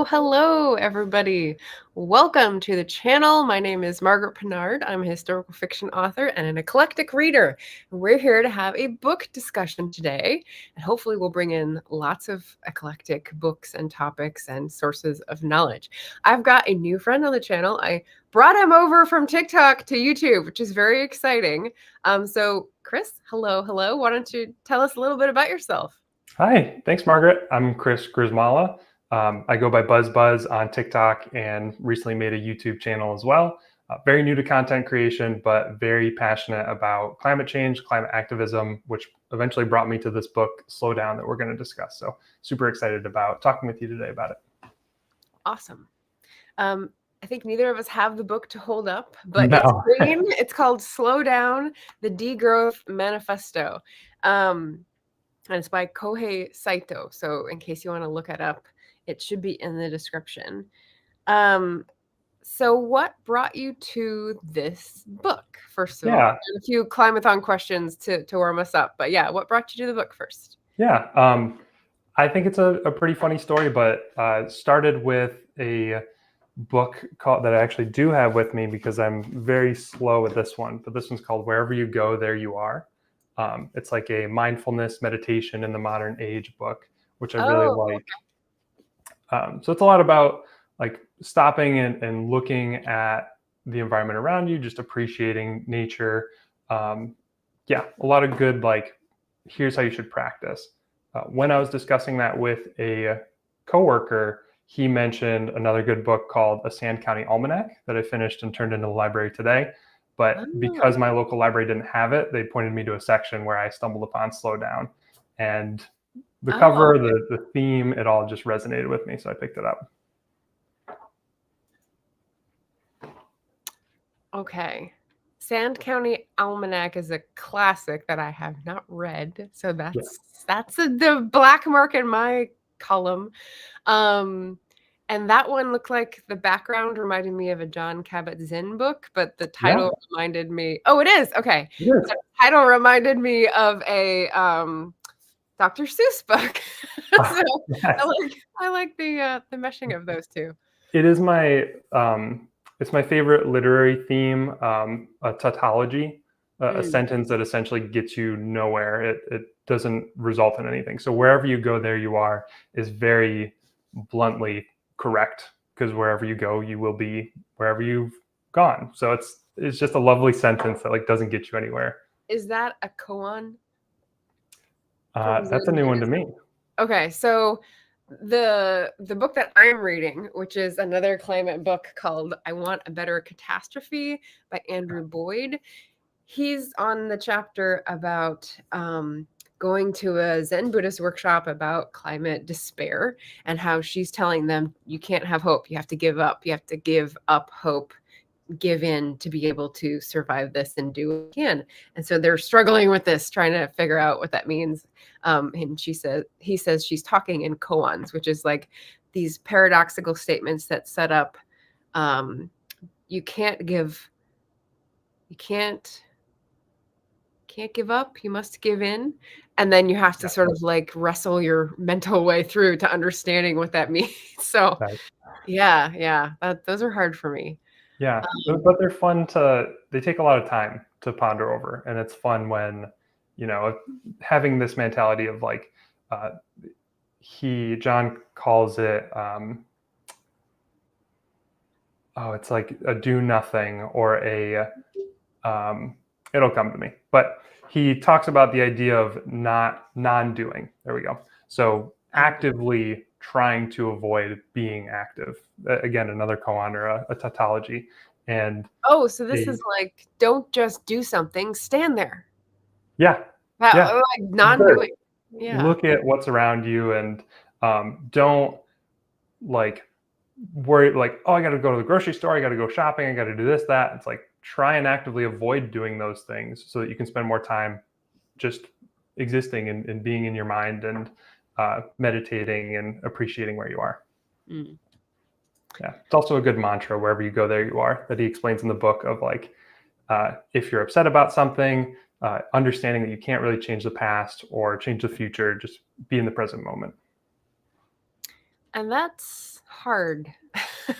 Hello, everybody. Welcome to the channel. My name is Margaret Pinard. I'm a historical fiction author and an eclectic reader. We're here to have a book discussion today, and hopefully we'll bring in lots of eclectic books and topics and sources of knowledge. I've got a new friend on the channel. I brought him over from TikTok to YouTube, which is very exciting. So Chris, hello. Why don't you tell us a little bit about yourself? Hi, thanks, Margaret. I'm Chris Grismala. I go by Buzz on TikTok and recently made a YouTube channel as well. Very new to content creation, but very passionate about climate change, climate activism, which eventually brought me to this book, Slow Down, that we're going to discuss. So super excited about talking with you today about it. Awesome. I think neither of us have the book to hold up, but No. It's green. It's called Slow Down, the Degrowth Manifesto. And it's by Kohei Saito. So in case you want to look it up, it should be in the description. So what brought you to this book, first of all? Yeah. A few Climathon questions to warm us up. But yeah, what brought you to the book first? Yeah. I think it's a pretty funny story, but started with a book that I actually do have with me because I'm very slow with this one. But this one's called Wherever You Go, There You Are. It's like a mindfulness meditation in the modern age book, which I really like. So it's a lot about like stopping and looking at the environment around you, just appreciating nature. Yeah, a lot of good, like, here's how you should practice. When I was discussing that with a coworker, he mentioned another good book called A Sand County Almanac that I finished and turned into the library today. But because my local library didn't have it, they pointed me to a section where I stumbled upon Slow Down. And the cover, the theme, it all just resonated with me. So I picked it up. Okay. Sand County Almanac is a classic that I have not read. So that's the black mark in my column. And that one looked like the background reminded me of a Jon Kabat-Zinn book, but the title reminded me. Oh, it is. Okay. It is. The title reminded me of a Dr. Seuss book. So I like the meshing of those two. It is my it's my favorite literary theme, a tautology, a sentence that essentially gets you nowhere. It doesn't result in anything. So wherever you go, there you are is very bluntly correct, because wherever you go, you will be wherever you've gone. So it's just a lovely sentence that like doesn't get you anywhere. Is that a koan? That's a new one to me. Okay, so the book that I'm reading, which is another climate book called I Want a Better Catastrophe by Andrew Boyd, he's on the chapter about going to a Zen Buddhist workshop about climate despair and how she's telling them you can't have hope, you have to give up, you have to give up hope, give in to be able to survive this and do what you can. And so they're struggling with this, trying to figure out what that means. And he says she's talking in koans, which is like these paradoxical statements that set up you can't give up, you must give in. And then you have to sort of like wrestle your mental way through to understanding what that means. So those are hard for me. Yeah, but they're fun they take a lot of time to ponder over. And it's fun when, having this mentality of like, John calls it, it's like a do nothing or it'll come to me. But he talks about the idea of non-doing. There we go. So actively trying to avoid being active. Again, another koan or a tautology. And so this is like, don't just do something, stand there. Yeah. Like non-doing. Yeah. Look at what's around you and don't like worry like, oh, I got to go to the grocery store, I got to go shopping, I got to do this, that. It's like try and actively avoid doing those things so that you can spend more time just existing and being in your mind and meditating and appreciating where you are. Yeah, it's also a good mantra, wherever you go, there you are, that he explains in the book of like, if you're upset about something, understanding that you can't really change the past or change the future, just be in the present moment. And that's hard.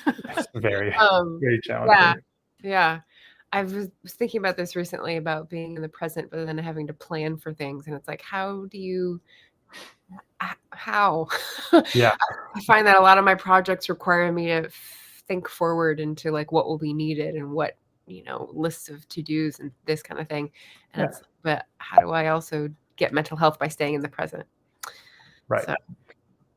It's very, um, very yeah, challenging. yeah. I was thinking about this recently about being in the present, but then having to plan for things, and it's like, how do you? How? Yeah. I find that a lot of my projects require me to think forward into like what will be needed and what, lists of to-dos and this kind of thing. And Yeah. but how do I also get mental health by staying in the present? Right. So,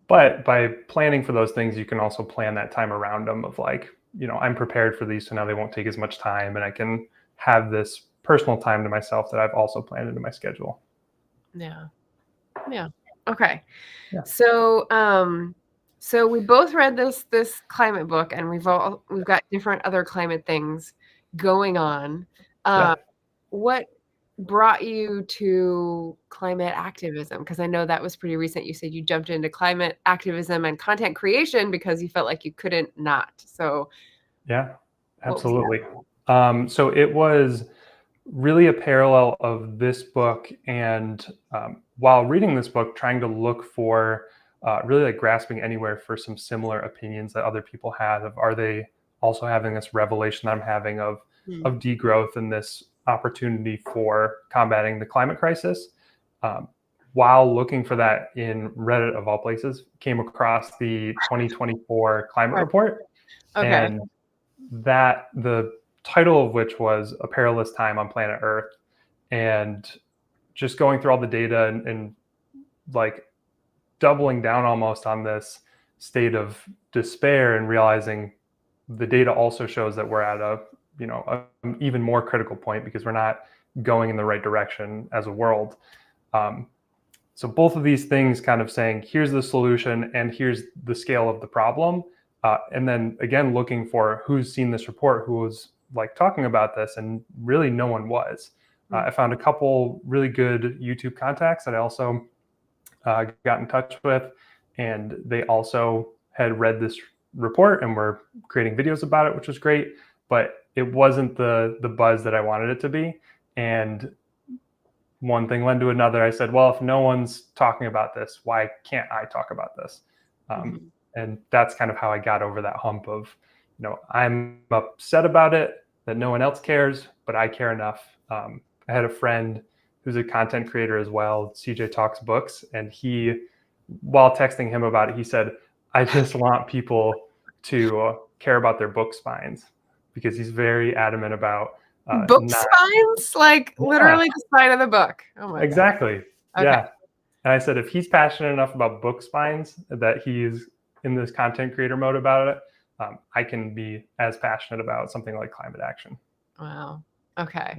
But by planning for those things, you can also plan that time around them of like, I'm prepared for these, so now they won't take as much time, and I can have this personal time to myself that I've also planned into my schedule. yeah. Yeah. Okay. Yeah. So we both read this climate book, and we've got different other climate things going on. Yeah. What brought you to climate activism? Because I know that was pretty recent. You said you jumped into climate activism and content creation because you felt like you couldn't not. So Yeah, what was that? absolutely. So it was really a parallel of this book, and while reading this book, trying to look for really like grasping anywhere for some similar opinions that other people have. Of are they also having this revelation that I'm having of degrowth and this opportunity for combating the climate crisis? While looking for that in Reddit of all places, came across the 2024 climate Right. report, Okay. and that the title of which was A Perilous Time on Planet Earth. And just going through all the data and like doubling down almost on this state of despair, and realizing the data also shows that we're at an even more critical point because we're not going in the right direction as a world. So both of these things kind of saying, here's the solution and here's the scale of the problem. And then again, looking for who's seen this report, who was like talking about this, and really no one was. I found a couple really good YouTube contacts that I also got in touch with, and they also had read this report and were creating videos about it, which was great, but it wasn't the buzz that I wanted it to be. And one thing led to another. I said, well, if no one's talking about this, why can't I talk about this? And that's kind of how I got over that hump of, I'm upset about it, that no one else cares, but I care enough. I had a friend who's a content creator as well, CJ Talks Books, and while texting him about it, he said, I just want people to care about their book spines, because he's very adamant about Book not. spines? Like Yeah, literally the spine of the book. Oh my God. exactly. Okay. Yeah. And I said, if he's passionate enough about book spines that he's in this content creator mode about it, I can be as passionate about something like climate action. Wow. Okay.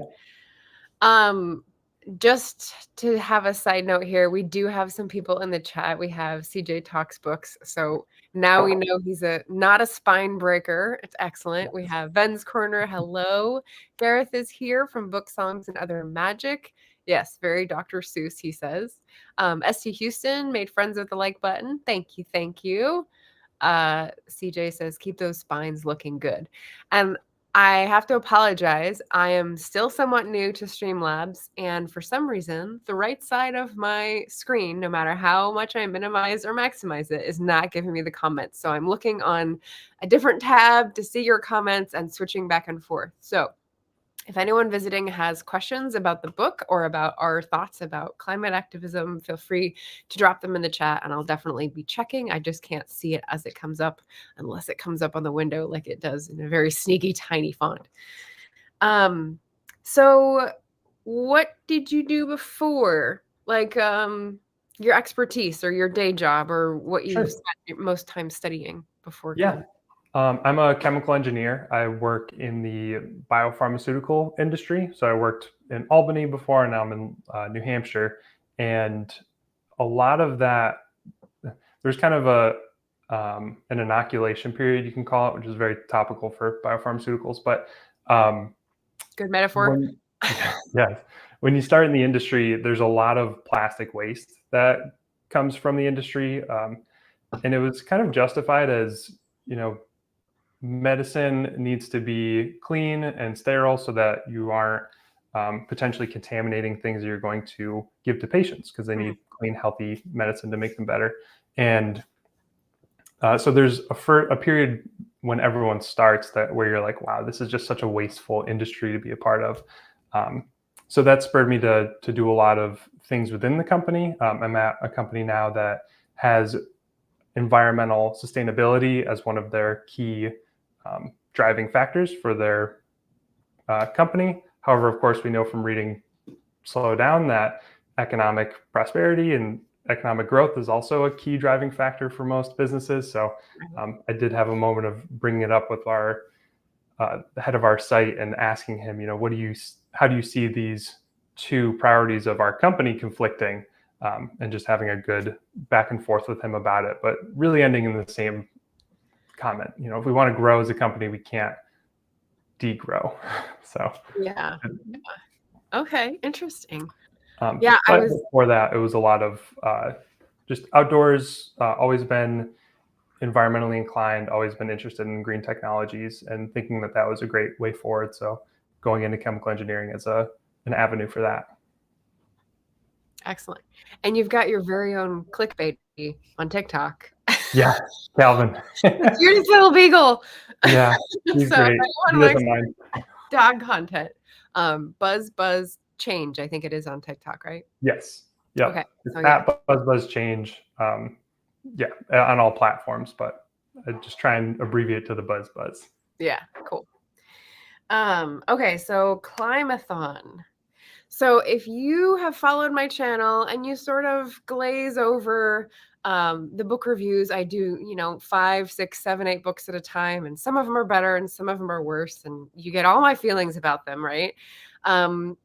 Just to have a side note here, we do have some people in the chat. We have CJ Talks Books. So now we know he's not a spine breaker. It's excellent. We have Ben's Corner. Hello. Gareth is here from Book Songs and Other Magic. Yes, very Dr. Seuss, he says. ST Houston made friends with the like button. Thank you. Thank you. CJ says, keep those spines looking good. And I have to apologize. I am still somewhat new to Streamlabs, and for some reason, the right side of my screen, no matter how much I minimize or maximize it, is not giving me the comments. So I'm looking on a different tab to see your comments and switching back and forth. So if anyone visiting has questions about the book or about our thoughts about climate activism, feel free to drop them in the chat, and I'll definitely be checking. I just can't see it as it comes up unless it comes up on the window like it does in a very sneaky, tiny font. So what did you do before? Like your expertise or your day job, or what you spent most time studying before? Yeah. I'm a chemical engineer. I work in the biopharmaceutical industry. So I worked in Albany before, and now I'm in New Hampshire. And a lot of that, there's kind of an inoculation period, you can call it, which is very topical for biopharmaceuticals. But Good metaphor. yes, when you start in the industry, there's a lot of plastic waste that comes from the industry. And it was kind of justified as, medicine needs to be clean and sterile so that you aren't potentially contaminating things that you're going to give to patients, because they need clean, healthy medicine to make them better. And So there's a period when everyone starts where you're like, wow, this is just such a wasteful industry to be a part of. So that spurred me to do a lot of things within the company. I'm at a company now that has environmental sustainability as one of their key driving factors for their company. However, of course, we know from reading Slow Down that economic prosperity and economic growth is also a key driving factor for most businesses. So I did have a moment of bringing it up with our the head of our site and asking him, how do you see these two priorities of our company conflicting, and just having a good back and forth with him about it, but really ending in the same comment. If we want to grow as a company, we can't degrow. So yeah. Okay, interesting. But before that, it was a lot of just outdoors, always been environmentally inclined, always been interested in green technologies, and thinking that was a great way forward. So going into chemical engineering as an avenue for that. Excellent. And you've got your very own clickbait on TikTok. Yeah, Calvin. It's your little beagle. Yeah, he's so great. He doesn't mind. Dog content. Buzz Change, I think it is on TikTok, right? Yes. Yeah. Okay. It's at Buzz Change. Yeah, on all platforms, but I just try and abbreviate to the Buzz. Yeah, cool. Okay, so Climathon. So if you have followed my channel and you sort of glaze over the book reviews, I do, 5, 6, 7, 8 books at a time, and some of them are better and some of them are worse, and you get all my feelings about them, right? And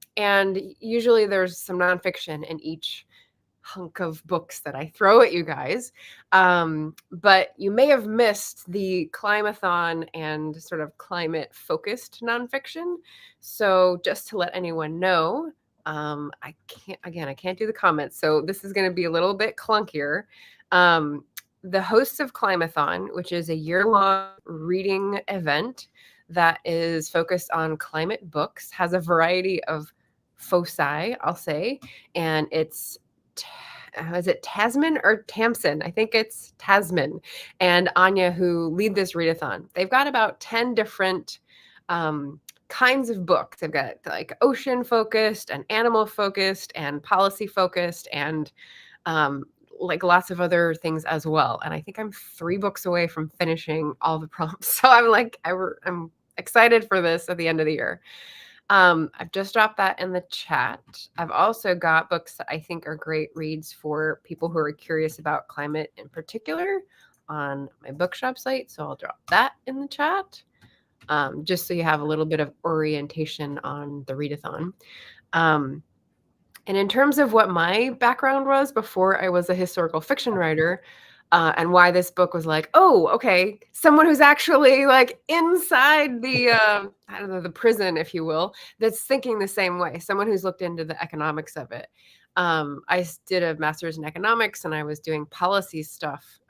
usually there's some nonfiction in each hunk of books that I throw at you guys. But you may have missed the Climathon and sort of climate focused nonfiction. So just to let anyone know, I can't do the comments. So this is going to be a little bit clunkier. The hosts of Climathon, which is a year-long reading event that is focused on climate books, has a variety of foci, I'll say, and it's is it Tasmin or Tamsin? I think it's Tasmin and Ania who lead this readathon. They've got about 10 different kinds of books. They've got like ocean focused and animal focused and policy focused and like lots of other things as well. And I think I'm 3 books away from finishing all the prompts. So I'm excited for this at the end of the year. I've just dropped that in the chat. I've also got books that I think are great reads for people who are curious about climate in particular on my bookshop site. So I'll drop that in the chat, just so you have a little bit of orientation on the readathon. And in terms of what my background was before I was a historical fiction writer, and why this book was like, oh, okay, someone who's actually like inside the, I don't know, the prison, if you will, that's thinking the same way, someone who's looked into the economics of it. I did a master's in economics and I was doing policy stuff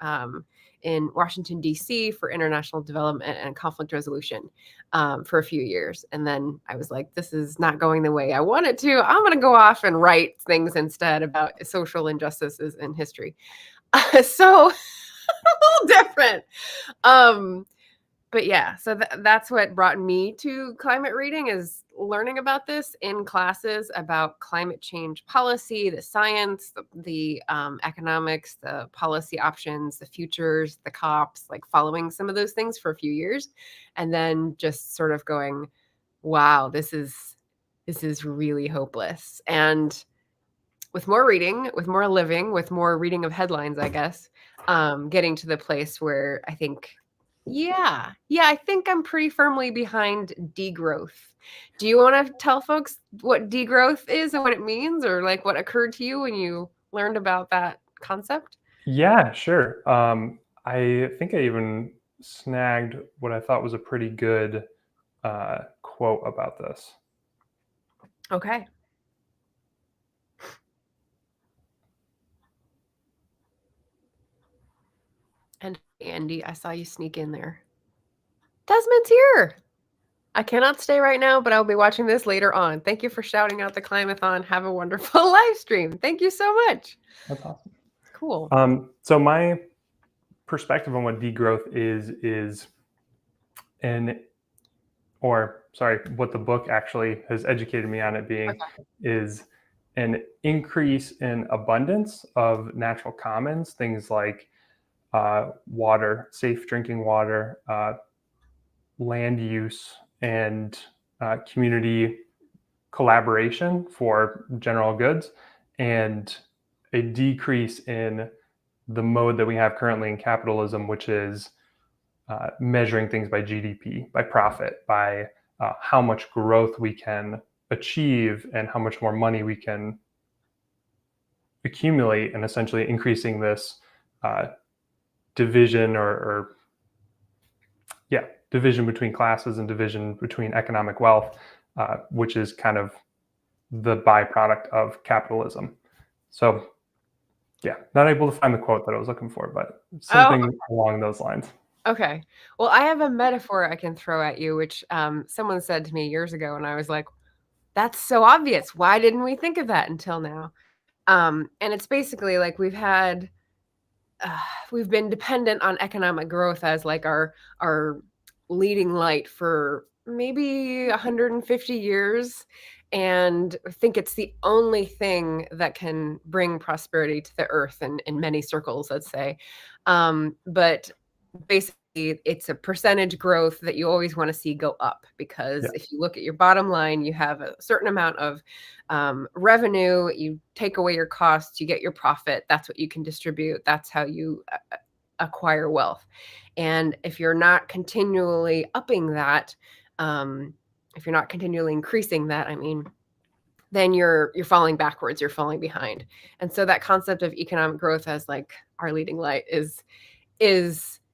in Washington, D.C. for international development and conflict resolution for a few years. And then I was like, this is not going the way I want it to. I'm going to go off and write things instead about social injustices in history. So a little different. But yeah, so that's what brought me to climate reading, is learning about this in classes about climate change policy, the science, the economics, the policy options, the futures, the COPs, like following some of those things for a few years. And then just sort of going, wow, this is really hopeless. And with more reading, with more living, with more reading of headlines, I guess, getting to the place where I think, I think I'm pretty firmly behind degrowth. Do you want to tell folks what degrowth is and what it means, or like what occurred to you when you learned about that concept? Yeah, sure. I think I even snagged what I thought was a pretty good quote about this. Okay. And Andy, I saw you sneak in there. Tasmin's here. I cannot stay right now, but I'll be watching this later on. Thank you for shouting out the Climathon. Have a wonderful live stream. Thank you so much. That's awesome. Cool. So my perspective on what degrowth is what the book actually has educated me on it being is an increase in abundance of natural commons, things like water, safe drinking water, land use, and community collaboration for general goods, and a decrease in the mode that we have currently in capitalism, which is measuring things by GDP, by profit, by how much growth we can achieve and how much more money we can accumulate, and essentially increasing this division division between classes and division between economic wealth, which is kind of the byproduct of capitalism. So yeah, not able to find the quote that I was looking for, but something along those lines. Okay. Well, I have a metaphor I can throw at you, which someone said to me years ago, and I was like, that's so obvious. Why didn't we think of that until now? And it's basically like we've been dependent on economic growth as like our leading light for maybe 150 years, and I think it's the only thing that can bring prosperity to the earth in many circles, let's say. But basically it's a percentage growth that you always want to see go up, because if you look at your bottom line, you have a certain amount of revenue, you take away your costs, you get your profit, that's what you can distribute, that's how you acquire wealth. And if you're not continually upping that, if you're not continually increasing that, I mean, then you're falling backwards, you're falling behind. And so that concept of economic growth as like our leading light is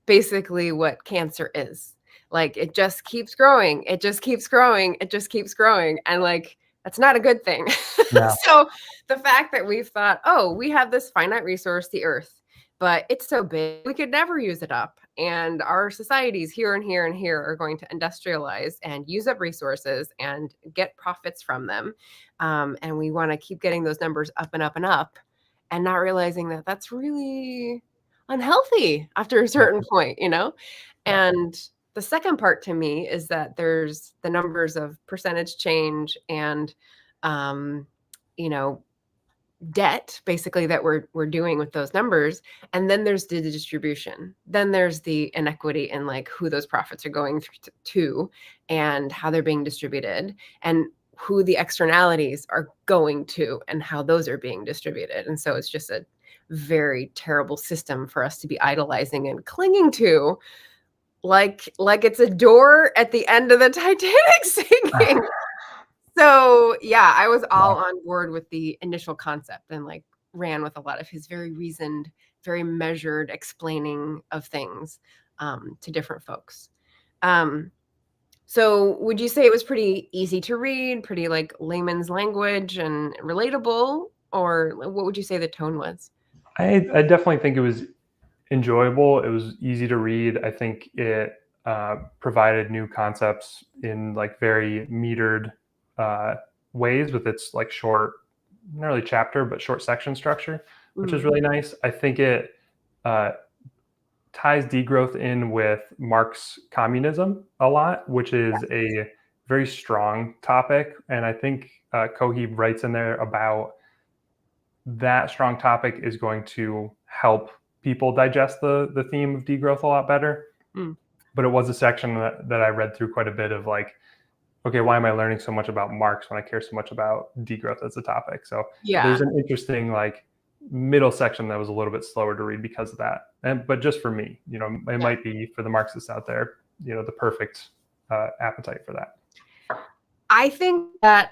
basically what cancer is. Like, it just keeps growing, it just keeps growing, it just keeps growing, and like that's not a good thing. Yeah. So the fact that we've thought, oh, we have this finite resource, the earth, but it's so big we could never use it up, and our societies here and here and here are going to industrialize and use up resources and get profits from them, and we want to keep getting those numbers up and up and up, and not realizing that that's really unhealthy after a certain point, you know? And the second part to me is that there's the numbers of percentage change and, you know, debt basically that we're doing with those numbers. And then there's the distribution. Then there's the inequity in like who those profits are going to and how they're being distributed, and who the externalities are going to and how those are being distributed. And so it's just a very terrible system for us to be idolizing and clinging to, like it's a door at the end of the Titanic sinking. So yeah, I was all on board with the initial concept and like ran with a lot of his very reasoned, very measured explaining of things to different folks. So would you say it was pretty easy to read, pretty like layman's language and relatable, or what would you say the tone was? I definitely think it was enjoyable. It was easy to read. I think it provided new concepts in like very metered ways with its like short, not really chapter, but short section structure, which is really nice. I think it ties degrowth in with Marx communism a lot, which is a very strong topic. And I think Kohei writes in there about that strong topic is going to help people digest the theme of degrowth a lot better. But it was a section that I read through quite a bit of like, okay, why am I learning so much about Marx when I care so much about degrowth as a topic? So there's an interesting like middle section that was a little bit slower to read because of that. But just for me, you know, it might be for the Marxists out there, you know, the perfect appetite for that. I think that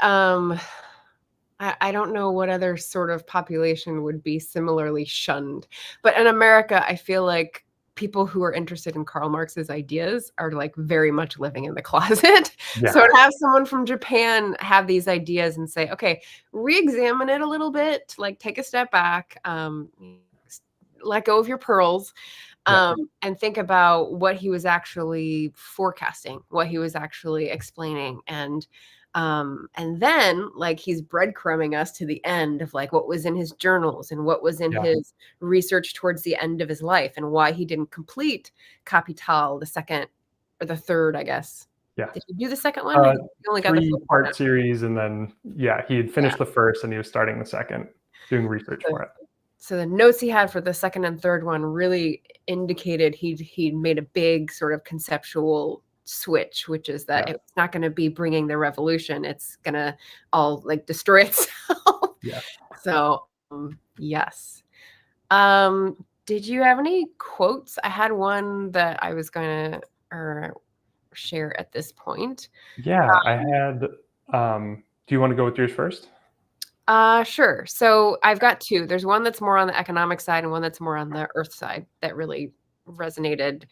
I don't know what other sort of population would be similarly shunned, but in America, I feel like people who are interested in Karl Marx's ideas are like very much living in the closet. So to have someone from Japan have these ideas and say, okay, re-examine it a little bit, like take a step back, let go of your pearls, and think about what he was actually forecasting, what he was actually explaining, and And then like he's breadcrumbing us to the end of like what was in his journals and what was in his research towards the end of his life and why he didn't complete Capital, the second or the third, I guess. Yeah. Did you do the second one? You only got the first 3-part one. series, and then he had finished the first and he was starting the second, doing research for it. So the notes he had for the second and third one really indicated he'd made a big sort of conceptual switch, which is that it's not going to be bringing the revolution. It's going to all like destroy itself. Yeah. So yes. Did you have any quotes? I had one that I was going to share at this point. Yeah, I had. Do you want to go with yours first? Sure. So I've got two. There's one that's more on the economic side and one that's more on the earth side that really resonated.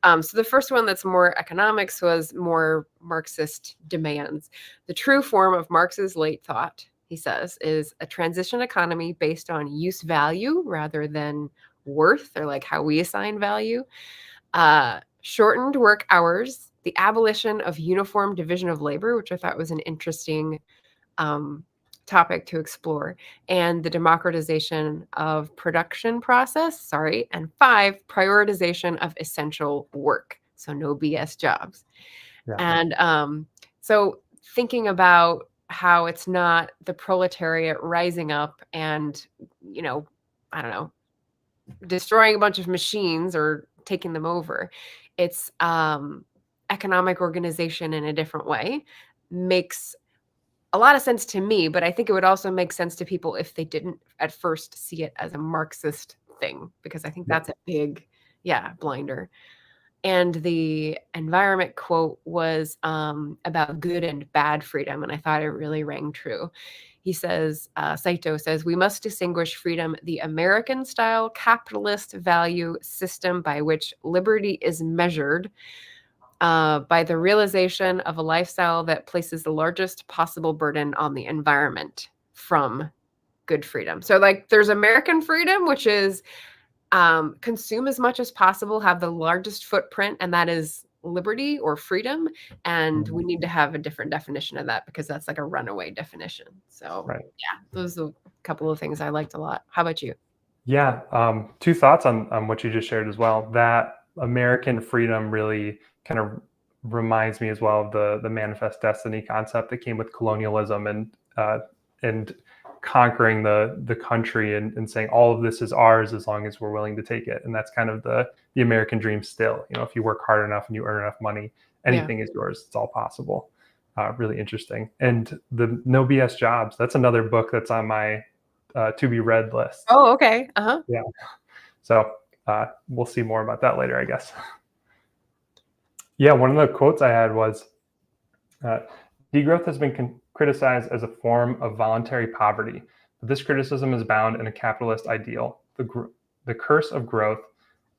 So the first one that's more economics was more Marxist demands. The true form of Marx's late thought, he says, is a transition economy based on use value rather than worth, or like how we assign value. Shortened work hours, the abolition of uniform division of labor, which I thought was an interesting topic to explore, and the democratization of production process, and 5, prioritization of essential work. So no BS jobs. Yeah. And so thinking about how it's not the proletariat rising up and, I don't know, destroying a bunch of machines or taking them over. It's economic organization in a different way makes a lot of sense to me, but I think it would also make sense to people if they didn't at first see it as a Marxist thing, because I think that's a big, blinder. And the environment quote was about good and bad freedom, and I thought it really rang true. He says, Saito says, we must distinguish freedom, the American-style capitalist value system by which liberty is measured by the realization of a lifestyle that places the largest possible burden on the environment, from good freedom. So like there's American freedom, which is consume as much as possible, have the largest footprint, and that is liberty or freedom. And we need to have a different definition of that because that's like a runaway definition. So those are a couple of things I liked a lot. How about you? Yeah, 2 thoughts on what you just shared as well. That American freedom really kind of reminds me as well of the manifest destiny concept that came with colonialism and conquering the country and saying all of this is ours as long as we're willing to take it. And that's kind of the American dream still. If you work hard enough and you earn enough money, anything is yours. It's all possible. Really interesting. And the No BS Jobs, that's another book that's on my to be read list. Oh, okay. Yeah. So we'll see more about that later, I guess. Yeah, one of the quotes I had was, degrowth has been criticized as a form of voluntary poverty, but this criticism is bound in a capitalist ideal. The curse of growth,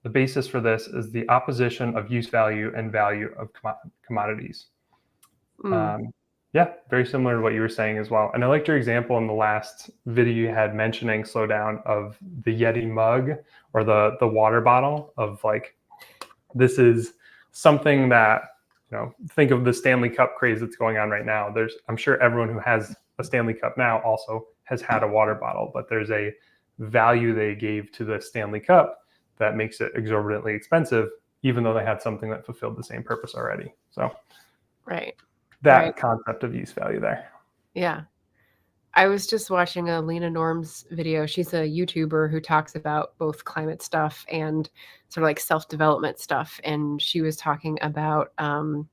the basis for this is the opposition of use value and value of commodities. Yeah, very similar to what you were saying as well. And I liked your example in the last video you had mentioning slow down of the Yeti mug or the water bottle of like, this is something that, think of the Stanley Cup craze that's going on right now. I'm sure everyone who has a Stanley Cup now also has had a water bottle, but there's a value they gave to the Stanley Cup that makes it exorbitantly expensive, even though they had something that fulfilled the same purpose already. So that concept of use value there. Yeah. I was just watching a Lena Norm's video. She's a YouTuber who talks about both climate stuff and sort of like self-development stuff. And she was talking about, I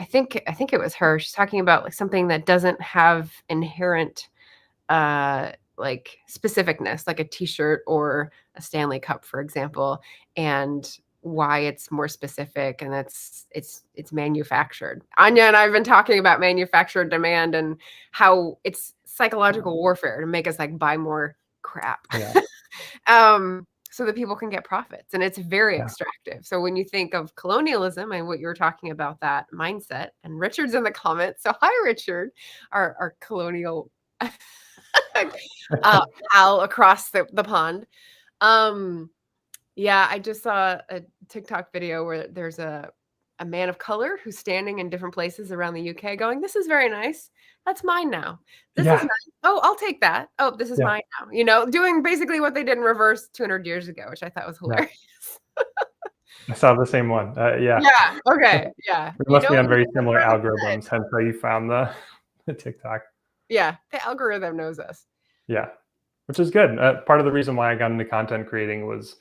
think it was her. She's talking about like something that doesn't have inherent like specificness, like a t-shirt or a Stanley Cup, for example, and why it's more specific, and it's manufactured. Anya and I've been talking about manufactured demand and how it's psychological warfare to make us like buy more crap. So that people can get profits, and it's very extractive. So when you think of colonialism and what you were talking about, that mindset, and Richard's in the comments. So hi, Richard, our colonial pal across the pond. Yeah, I just saw a TikTok video where there's a a man of color who's standing in different places around the UK going, "This is very nice. That's mine now. This is Yeah. nice. Oh, I'll take that. Oh, this is Yeah. mine now." You know, doing basically what they did in reverse 200 years ago, which I thought was Yeah. hilarious. I saw the same one. Yeah. Yeah. Okay. Yeah. We You must know be on when very you look similar around the bed. algorithms, hence how you found the TikTok. Yeah. The algorithm knows us. Yeah, which is good. Part of the reason why I got into content creating was,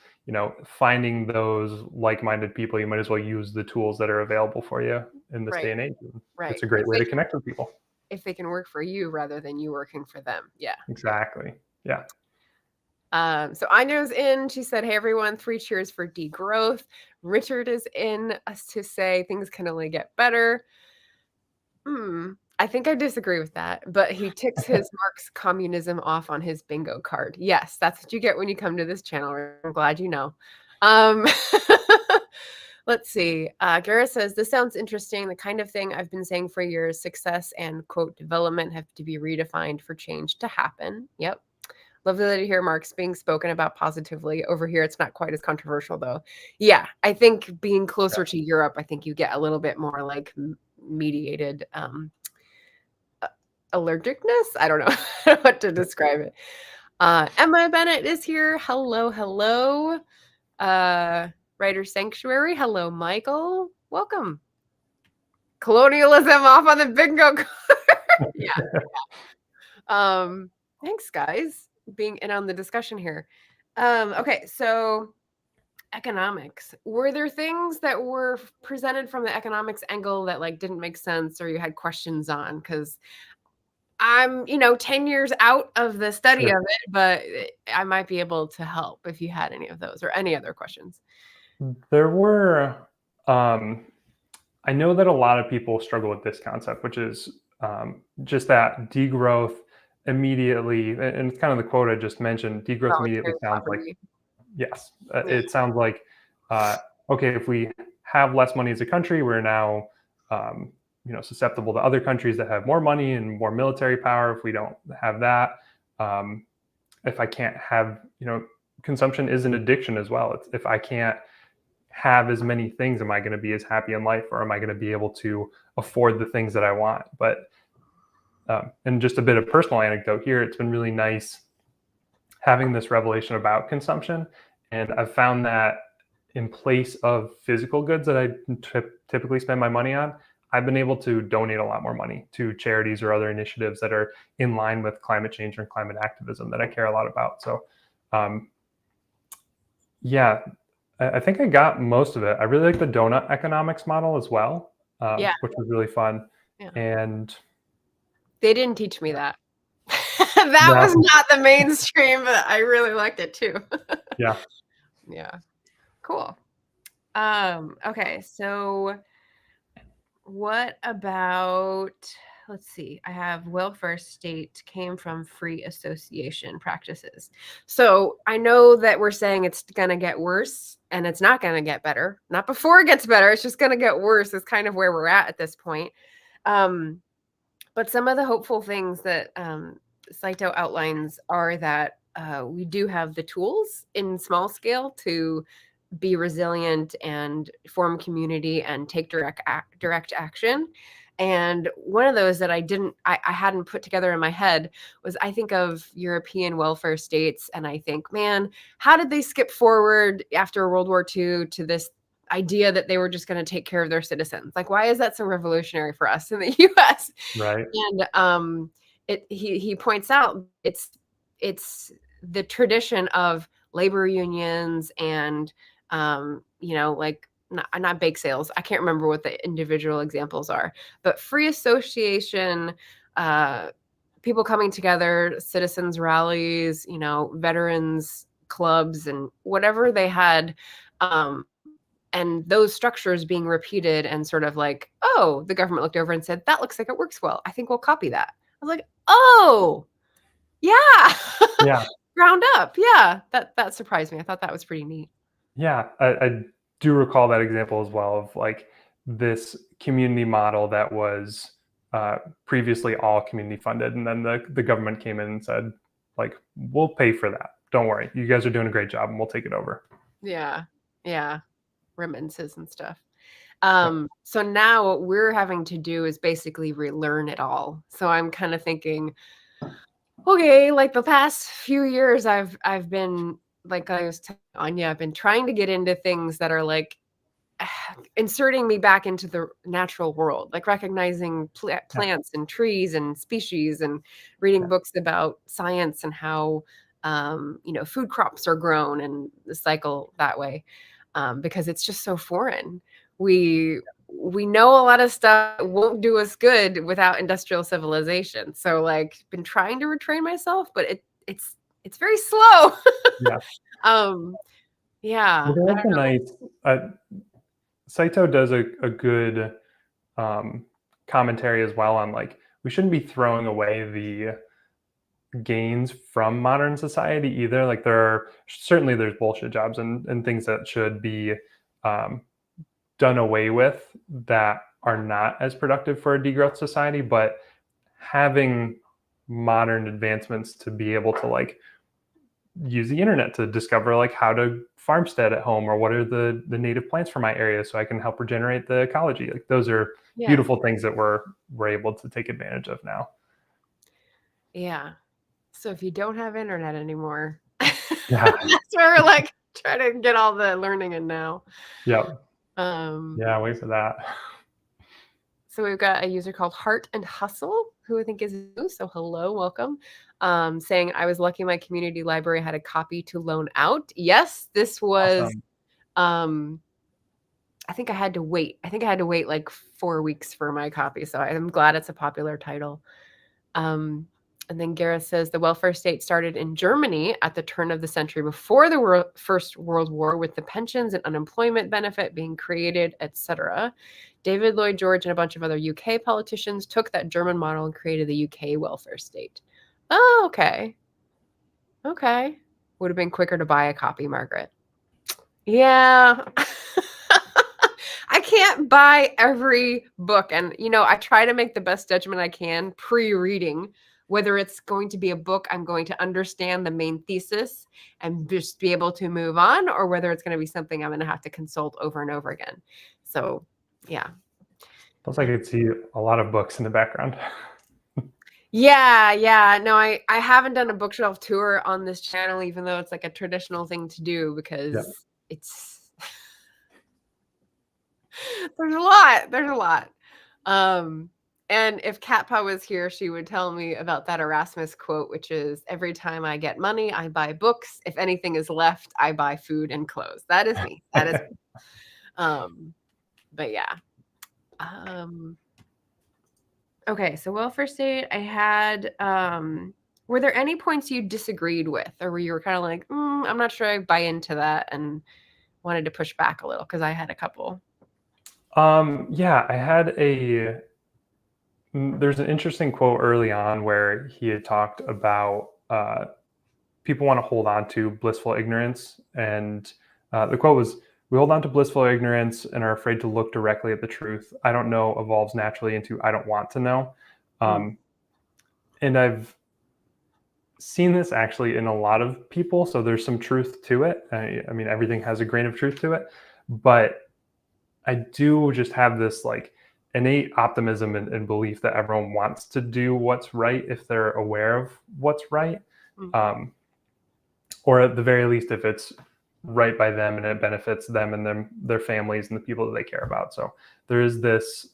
finding those like-minded people. You might as well use the tools that are available for you in this Right. day and age. Right. It's a great way to connect with people. If they can work for you rather than you working for them. Yeah. Exactly. Yeah. So Anya's in. She said, "Hey everyone, 3 cheers for degrowth." Richard is in us to say things can only get better. I think I disagree with that, but he ticks his Marx communism off on his bingo card. Yes, that's what you get when you come to this channel. I'm glad you know. Um, let's see. Gareth says, "This sounds interesting. The kind of thing I've been saying for years. Success and quote development have to be redefined for change to happen." Yep. Lovely to hear Marx being spoken about positively. Over here, it's not quite as controversial, though. Yeah, I think being closer to Europe, I think you get a little bit more like mediated allergicness. I don't know what to describe it. Emma Bennett is here. Hello, hello. Writer Sanctuary. Hello, Michael. Welcome. Colonialism off on the bingo card. Yeah. Thanks, guys, being in on the discussion here. Okay, so economics. Were there things that were presented from the economics angle that like didn't make sense or you had questions on? Because I'm, 10 years out of the study Sure. of it, but I might be able to help if you had any of those or any other questions. There were, I know that a lot of people struggle with this concept, which is just that degrowth immediately, and it's kind of the quote I just mentioned, degrowth immediately Voluntary sounds like, poverty. yes, Yeah. it sounds like, okay, if we have less money as a country, we're now, susceptible to other countries that have more money and more military power. If we don't have that, if I can't have, consumption is an addiction as well. It's, if I can't have as many things, am I going to be as happy in life, or am I going to be able to afford the things that I want? But and just a bit of personal anecdote here, it's been really nice having this revelation about consumption, and I've found that in place of physical goods that I typically spend my money on, I've been able to donate a lot more money to charities or other initiatives that are in line with climate change and climate activism that I care a lot about. So yeah, I think I got most of it. I really like the donut economics model as well, Yeah. which was really fun. Yeah. And They didn't teach me that. That was not the mainstream, but I really liked it too. Yeah. Yeah. Cool. Okay, so what about, let's see, I have welfare state came from free association practices. So I know that we're saying it's going to get worse and it's not going to get better. Not before it gets better. It's just going to get worse is kind of where we're at this point. But some of the hopeful things that Saito outlines are that we do have the tools in small scale to be resilient and form community and take direct action. And one of those that I hadn't put together in my head was, I think of European welfare states and I think, man, how did they skip forward after World War II to this idea that they were just going to take care of their citizens? Like, why is that so revolutionary for us in the US? Right. And he points out it's the tradition of labor unions and like not bake sales. I can't remember what the individual examples are, but free association, people coming together, citizens rallies, veterans clubs and whatever they had. And those structures being repeated and sort of like, oh, the government looked over and said, that looks like it works well. I think we'll copy that. I was like, oh, yeah. Yeah. Ground up. Yeah. That surprised me. I thought that was pretty neat. Yeah. I do recall that example as well of like this community model that was previously all community funded. And then the government came in and said, like, we'll pay for that. Don't worry. You guys are doing a great job and we'll take it over. Yeah. Yeah. Remittances and stuff. So now what we're having to do is basically relearn it all. So I'm kind of thinking, okay, like the past few years, I've been, like I was telling Anya, I've been trying to get into things that are like inserting me back into the natural world, like recognizing plants and trees and species, and reading books about science and how food crops are grown and the cycle that way, because it's just so foreign. We know a lot of stuff that won't do us good without industrial civilization. So like been trying to retrain myself, but it's very slow. Yeah. Yeah. Well, that's a nice. Saito does a good commentary as well on like we shouldn't be throwing away the gains from modern society either. Like there's bullshit jobs and things that should be done away with that are not as productive for a degrowth society, but having modern advancements to be able to like use the internet to discover like how to farmstead at home or what are the native plants for my area so I can help regenerate the ecology. Like those are beautiful things that we're able to take advantage of now. Yeah. So if you don't have internet anymore, Yeah. that's where we're like trying to get all the learning in now. Yep. Yeah, wait for that. So we've got a user called Heart and Hustle, who I think is new. So hello, welcome. Saying I was lucky my community library had a copy to loan out. Yes, this was awesome. I think I had to wait. I think I had to wait like 4 weeks for my copy. So I'm glad it's a popular title. And then Gareth says the welfare state started in Germany at the turn of the century before the First World War, with the pensions and unemployment benefit being created, etc. David Lloyd George and a bunch of other UK politicians took that German model and created the UK welfare state. Oh, okay. Okay. Would have been quicker to buy a copy, Margaret. Yeah. I can't buy every book. And, I try to make the best judgment I can pre-reading, whether it's going to be a book I'm going to understand the main thesis and just be able to move on, or whether it's going to be something I'm going to have to consult over and over again. So, yeah. Looks like I could see a lot of books in the background. Yeah. No, I haven't done a bookshelf tour on this channel, even though it's like a traditional thing to do, because it's there's a lot. And if Katpa was here, she would tell me about that Erasmus quote, which is, every time I get money, I buy books. If anything is left, I buy food and clothes. That is me. That is me. But yeah. Okay, so welfare state, I had, were there any points you disagreed with, or where you were kind of like, I'm not sure I buy into that, and wanted to push back a little? Because I had a couple. Yeah, I had there's an interesting quote early on where he had talked about people want to hold on to blissful ignorance. And the quote was, we hold on to blissful ignorance and are afraid to look directly at the truth. I don't know evolves naturally into I don't want to know. And I've seen this actually in a lot of people. So there's some truth to it. I mean, everything has a grain of truth to it. But I do just have this like innate optimism and belief that everyone wants to do what's right if they're aware of what's right. Or at the very least, if it's right by them and it benefits them and their families and the people that they care about. So there is this,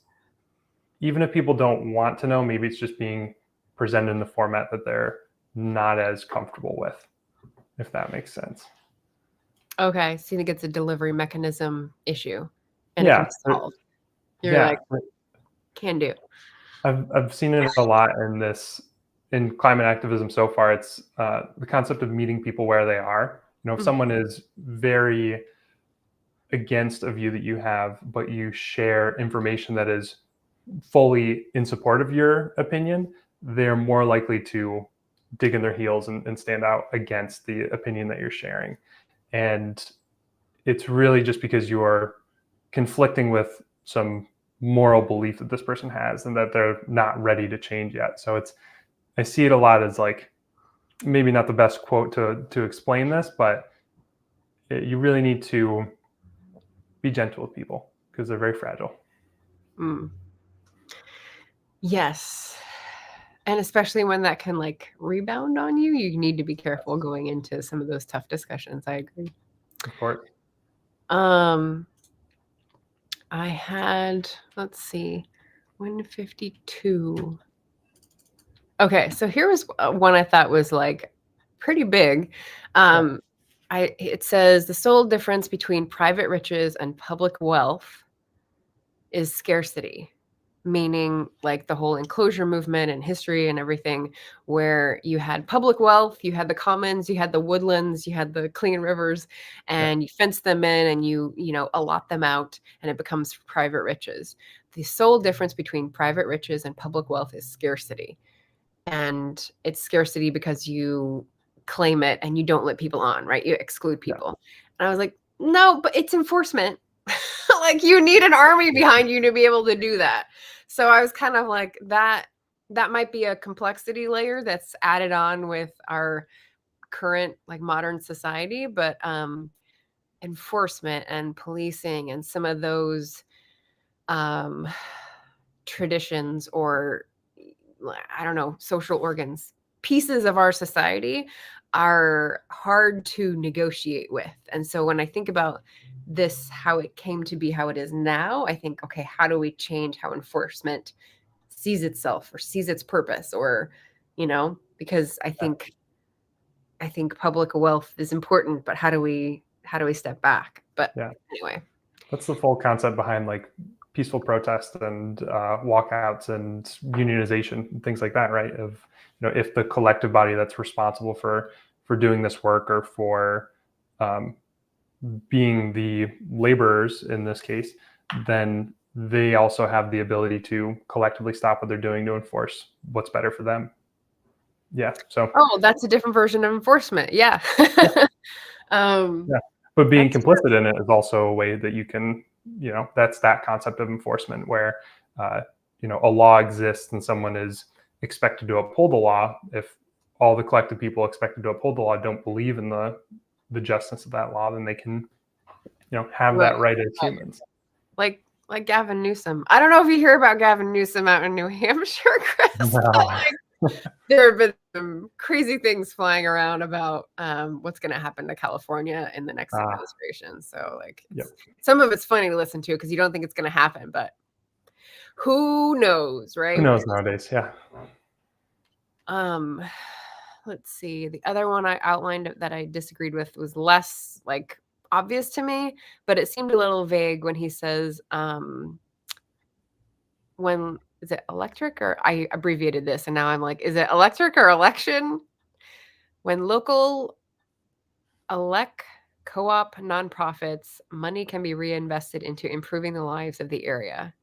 even if people don't want to know, maybe it's just being presented in the format that they're not as comfortable with, if that makes sense. Okay, so you think it's a delivery mechanism issue, and it can be solved. You're like, can do. I've seen it a lot in climate activism so far. It's the concept of meeting people where they are. If someone is very against a view that you have, but you share information that is fully in support of your opinion, they're more likely to dig in their heels and stand out against the opinion that you're sharing. And it's really just because you are conflicting with some moral belief that this person has and that they're not ready to change yet. So I see it a lot as like, maybe not the best quote to explain this, but you really need to be gentle with people, because they're very fragile. Mm. Yes. And especially when that can like rebound on you, you need to be careful going into some of those tough discussions. I agree. Of course. I had, let's see, 152. Okay, so here was one I thought was like pretty big. It says the sole difference between private riches and public wealth is scarcity, meaning like the whole enclosure movement and history and everything, where you had public wealth, you had the commons, you had the woodlands, you had the clean rivers, and you fence them in and you allot them out, and it becomes private riches. The sole difference between private riches and public wealth is scarcity. And it's scarcity because you claim it and you don't let people on, right? You exclude people. And I was like, no, but it's enforcement. Like you need an army behind you to be able to do that. So I was kind of like, that might be a complexity layer that's added on with our current like modern society, but enforcement and policing and some of those traditions, or I don't know, social organs, pieces of our society are hard to negotiate with. And so when I think about this, how it came to be how it is now, I think, okay, how do we change how enforcement sees itself or sees its purpose? Or, because I think public wealth is important, but how do we step back? But anyway, that's the full concept behind like peaceful protest and walkouts and unionization and things like that, right? Of if the collective body that's responsible for doing this work, or for being the laborers in this case, then they also have the ability to collectively stop what they're doing to enforce what's better for them. Yeah. So. Oh, that's a different version of enforcement. Yeah. But being complicit in it is also a way that you can, that's that concept of enforcement where, a law exists and someone is expected to uphold the law. If all the collective people expected to uphold the law don't believe in the justice of that law, then they can, have that right as humans. Like Gavin Newsom. I don't know if you hear about Gavin Newsom out in New Hampshire, Chris. No. There have been some crazy things flying around about what's going to happen to California in the next administration. So some of it's funny to listen to because you don't think it's going to happen, but who knows, right? Who knows nowadays? Yeah. Let's see. The other one I outlined that I disagreed with was less like obvious to me, but it seemed a little vague when he says, when is it electric, or I abbreviated this and now I'm like, is it electric or election? When local co-op nonprofits, money can be reinvested into improving the lives of the area.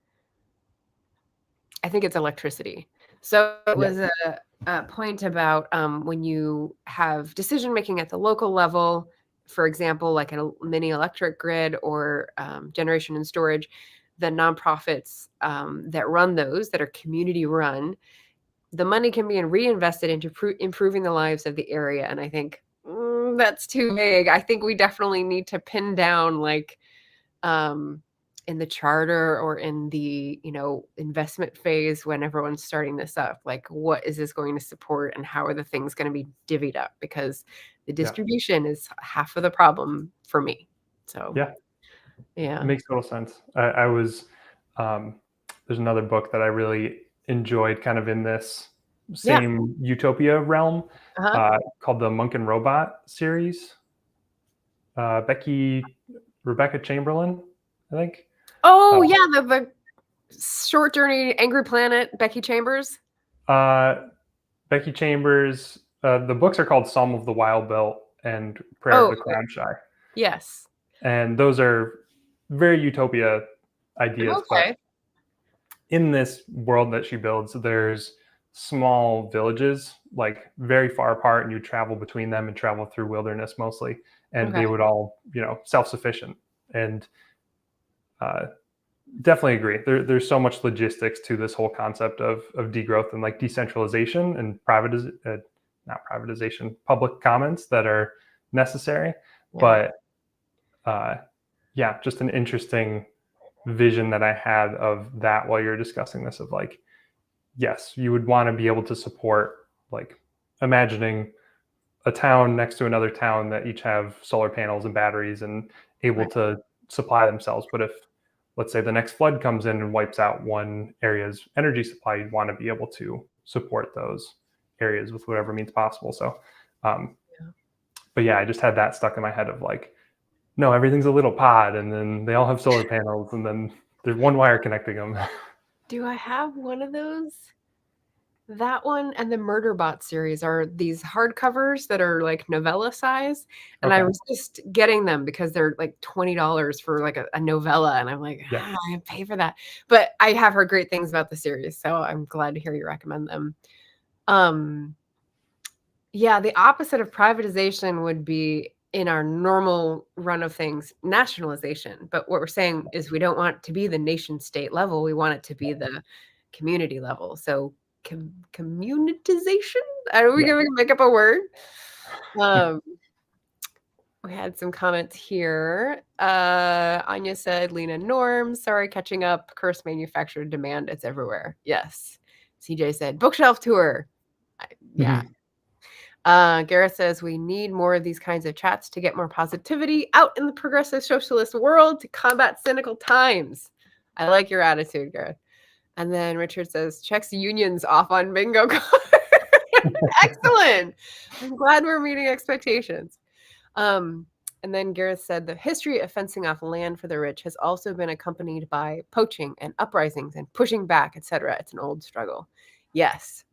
I think it's electricity. So it was a point about when you have decision making at the local level, for example, like a mini electric grid or generation and storage, the nonprofits that run those, that are community run, the money can be reinvested into improving the lives of the area. And I think that's too vague. I think we definitely need to pin down like in the charter or in the investment phase when everyone's starting this up, like what is this going to support and how are the things going to be divvied up, because the distribution is half of the problem for me. So yeah, it makes total sense. I was there's another book that I really enjoyed kind of in this same utopia realm called the Monk and Robot series. Rebecca Chamberlain, I think. Oh the Short Journey, Angry Planet, Becky Chambers. Becky Chambers. The books are called Psalm of the Wild Belt and Prayer of the Crown Shy. Yes. And those are very utopia ideas. Okay. But in this world that she builds, there's small villages, like very far apart, and you travel between them and travel through wilderness mostly. And they would all, self-sufficient. And definitely agree. There's so much logistics to this whole concept of degrowth and like decentralization and not privatization, public commons that are necessary. But just an interesting vision that I had of that while you're discussing this, of like, yes, you would want to be able to support, like, imagining a town next to another town that each have solar panels and batteries and able Right. to supply themselves. But if, let's say, the next flood comes in and wipes out one area's energy supply, you'd want to be able to support those areas with whatever means possible. So, Yeah. but yeah, I just had that stuck in my head of like, no, everything's a little pod, and then they all have solar panels, and then there's one wire connecting them. Do I have one of those? That one and the Murderbot series are these hardcovers that are like novella size, and I Okay. was just getting them because they're like $20 for like a novella, and I'm like, Yeah. I pay for that. But I have heard great things about the series, so I'm glad to hear you recommend them. Yeah, the opposite of privatization would be in our normal run of things, nationalization. But what we're saying is we don't want it to be the nation state level. We want it to be the community level. So communitization? Are we Yeah. going to make up a word? Um, we had some comments here. Anya said, Lena Norm, sorry, catching up. Curse manufactured demand. It's everywhere. Yes. CJ said, bookshelf tour. Yeah. Gareth says, we need more of these kinds of chats to get more positivity out in the progressive socialist world to combat cynical times. I like your attitude, Gareth. And then Richard says, checks unions off on bingo card. Excellent. I'm glad we're meeting expectations. And then Gareth said, the history of fencing off land for the rich has also been accompanied by poaching and uprisings and pushing back, etc. It's an old struggle. Yes.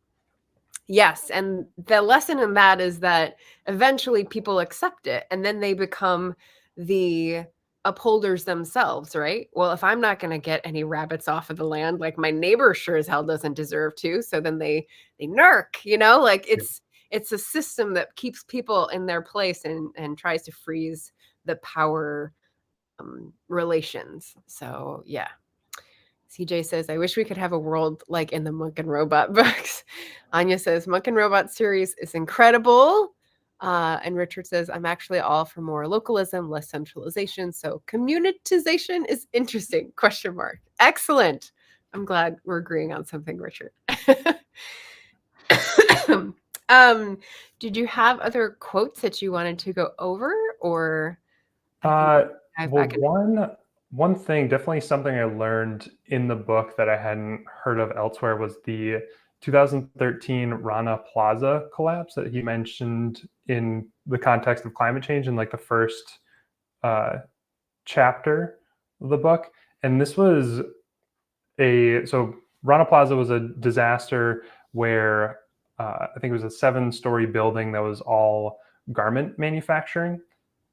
Yes, and the lesson in that is that eventually people accept it, and then they become the upholders themselves, right? Well, if I'm not going to get any rabbits off of the land, like my neighbor sure as hell doesn't deserve to, so then they narc, like it's a system that keeps people in their place and tries to freeze the power relations. So yeah. CJ says, I wish we could have a world like in the Monk and Robot books. Anya says, Monk and Robot series is incredible. And Richard says, I'm actually all for more localism, less centralization. So communitization is interesting, question mark. Excellent. I'm glad we're agreeing on something, Richard. Did you have other quotes that you wanted to go over, or One thing, definitely something I learned in the book that I hadn't heard of elsewhere, was the 2013 Rana Plaza collapse that he mentioned in the context of climate change in like the first chapter of the book. And this was so Rana Plaza was a disaster where I think it was a 7-story building that was all garment manufacturing.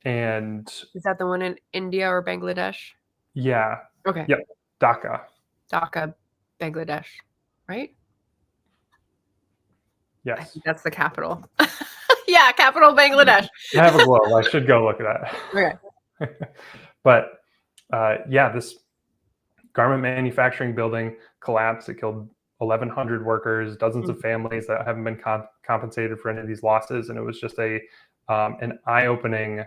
And is that the one in India or Bangladesh? Yeah. Okay. Yep. Dhaka, Bangladesh, right? yes. I think that's the capital. Yeah, capital Bangladesh. I have a globe. I should go look at that. Okay. But yeah, this garment manufacturing building collapsed. It killed 1,100 workers, dozens of families that haven't been compensated for any of these losses. And it was just an eye-opening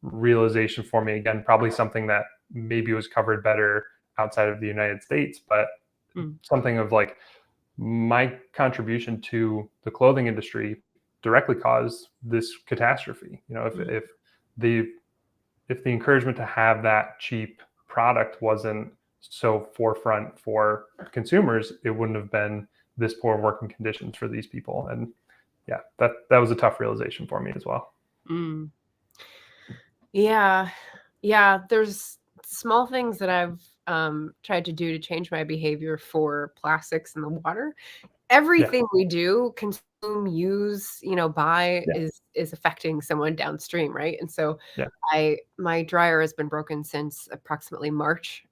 realization for me. Again, probably something that maybe was covered better outside of the United States, but something of like, my contribution to the clothing industry directly caused this catastrophe. If the encouragement to have that cheap product wasn't so forefront for consumers, it wouldn't have been this poor working conditions for these people. And yeah, that was a tough realization for me as well. Yeah. There's small things that I've tried to do to change my behavior for plastics in the water. Everything we do, consume, use, buy is affecting someone downstream, right? And so my dryer has been broken since approximately March,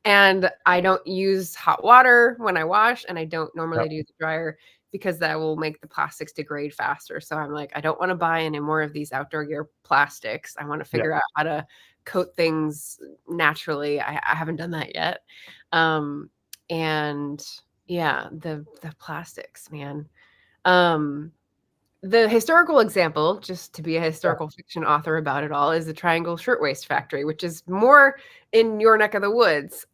and I don't use hot water when I wash, and I don't normally do the dryer because that will make the plastics degrade faster. So I'm like, I don't want to buy any more of these outdoor gear plastics. I want to figure out how to coat things naturally. I haven't done that yet. And yeah, the plastics, man. the historical example, just to be a historical fiction author about it all, is the Triangle Shirtwaist Factory, which is more in your neck of the woods.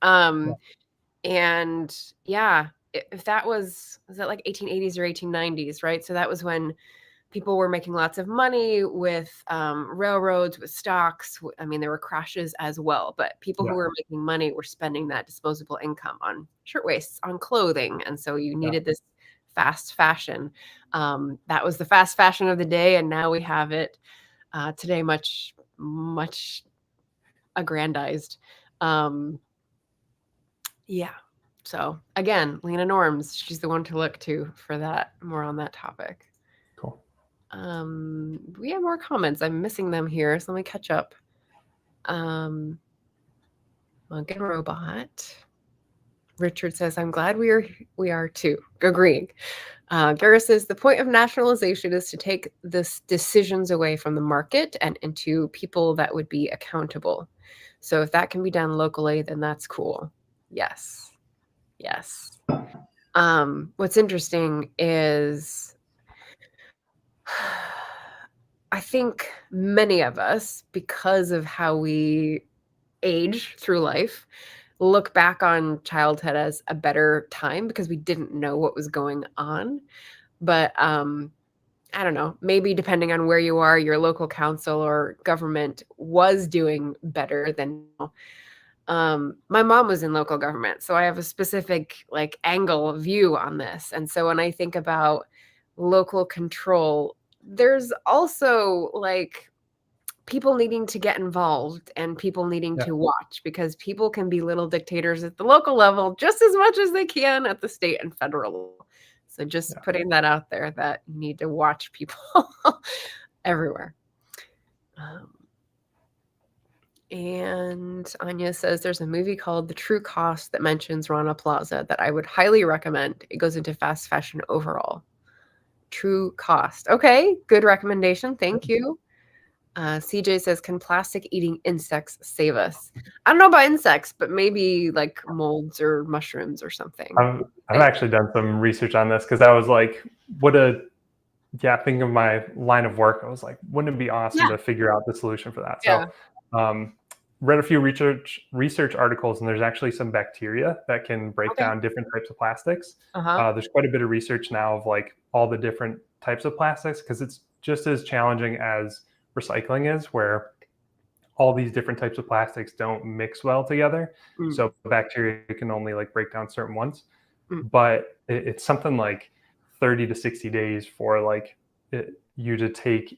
And yeah, if that was that like 1880s or 1890s, right? So that was when people were making lots of money with railroads, with stocks. I mean, there were crashes as well, but people who were making money were spending that disposable income on shirtwaists, on clothing. And so you needed this fast fashion. That was the fast fashion of the day. And now we have it today much, much aggrandized. Yeah. So again, Lena Norms, she's the one to look to for that, more on that topic. Cool. We have more comments. I'm missing them here, so let me catch up. Monk and Robot. Richard says, I'm glad we are too. Agreeing. Gara says, the point of nationalization is to take this decisions away from the market and into people that would be accountable. So if that can be done locally, then that's cool. Yes. Yes. What's interesting is I think many of us, because of how we age through life, look back on childhood as a better time because we didn't know what was going on. But I don't know, maybe depending on where you are, your local council or government was doing better than my mom was in local government, so I have a specific like angle view on this. And so when I think about local control, there's also like people needing to get involved and people needing to watch, because people can be little dictators at the local level just as much as they can at the state and federal level. So just putting that out there, that you need to watch people everywhere. And Anya says there's a movie called The True Cost that mentions Rana Plaza that I would highly recommend. It goes into fast fashion overall. True Cost. Okay, good recommendation. Thank you. CJ says, can plastic eating insects save us? I don't know about insects, but maybe like molds or mushrooms or something. I've actually done some research on this because I was like, thinking of my line of work, I was like, wouldn't it be awesome to figure out the solution for that? So read a few research articles, and there's actually some bacteria that can break down different types of plastics. There's quite a bit of research now of like all the different types of plastics, because it's just as challenging as recycling is, where all these different types of plastics don't mix well together. So bacteria can only like break down certain ones. But it's something like 30 to 60 days for like you to take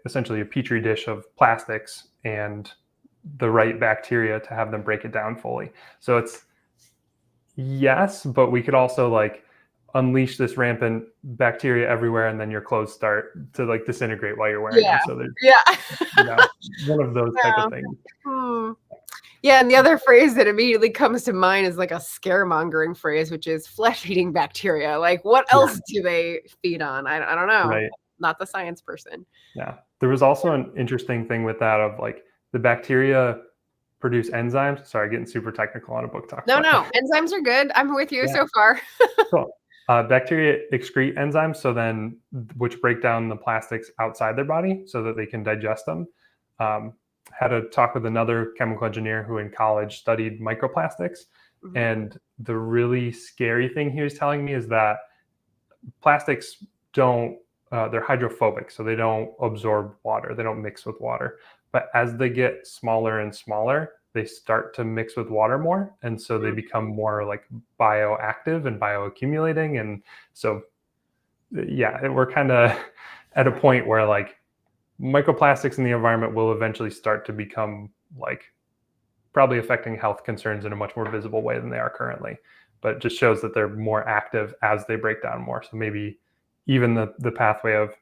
essentially a petri dish of plastics and the right bacteria to have them break it down fully. So it's but we could also like unleash this rampant bacteria everywhere, and then your clothes start to like disintegrate while you're wearing them. So there's one of those type of things. Yeah, and the other phrase that immediately comes to mind is like a scaremongering phrase, which is flesh-eating bacteria. Like, what else do they feed on? I don't know. Right. Not the science person. Yeah. There was also an interesting thing with that of like the bacteria produce enzymes. Sorry, getting super technical on a book talk. No, enzymes are good. I'm with you so far. Cool. Bacteria excrete enzymes, which break down the plastics outside their body so that they can digest them. Had a talk with another chemical engineer who in college studied microplastics. And the really scary thing he was telling me is that plastics they're hydrophobic, so they don't absorb water. They don't mix with water. But as they get smaller and smaller, they start to mix with water more. And so they become more like bioactive and bioaccumulating. And so, we're kind of at a point where like microplastics in the environment will eventually start to become like probably affecting health concerns in a much more visible way than they are currently. But it just shows that they're more active as they break down more. So maybe even the pathway of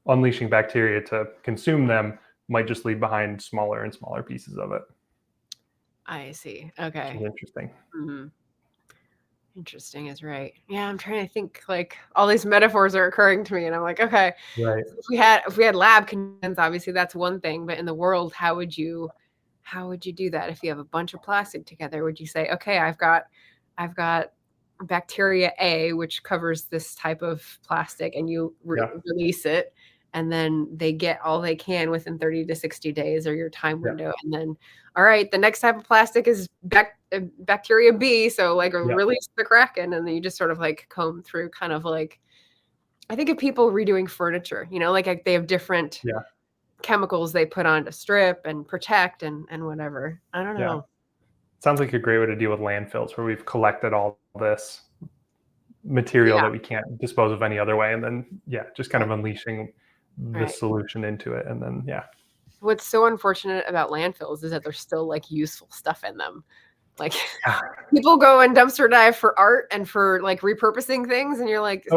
unleashing bacteria to consume them might just leave behind smaller and smaller pieces of it. I see. Okay. Which is interesting. Interesting is right. Yeah, I'm trying to think, like all these metaphors are occurring to me, and I'm like, okay, right. If we had lab conditions, obviously that's one thing, but in the world, how would you do that? If you have a bunch of plastic together, would you say, okay, I've got bacteria A, which covers this type of plastic, and you release it, and then they get all they can within 30 to 60 days or your time window. And then, all right, the next type of plastic is bacteria B. So like release the Kraken. And then you just sort of like comb through, kind of like, I think of people redoing furniture, you know, like they have different chemicals they put on to strip and protect and whatever. I don't know. Sounds like a great way to deal with landfills, where we've collected all this material that we can't dispose of any other way, and then just kind of unleashing the solution into it. And then what's so unfortunate about landfills is that there's still like useful stuff in them. Like people go and dumpster dive for art and for like repurposing things, and you're like,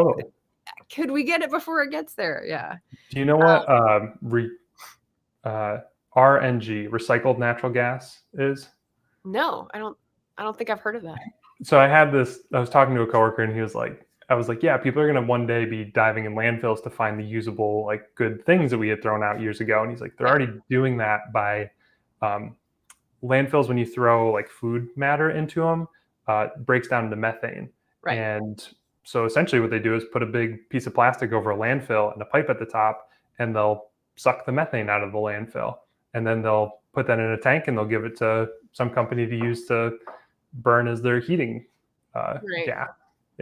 could we get it before it gets there? Do you know what RNG, recycled natural gas, is? No, I don't think I've heard of that. So I was talking to a coworker, and I was like, yeah, people are going to one day be diving in landfills to find the usable, like, good things that we had thrown out years ago. And he's like, they're already doing that by landfills. When you throw like food matter into them, it breaks down into methane. And so essentially what they do is put a big piece of plastic over a landfill and a pipe at the top, and they'll suck the methane out of the landfill. And then they'll put that in a tank, and they'll give it to some company to use to burn as their heating gas.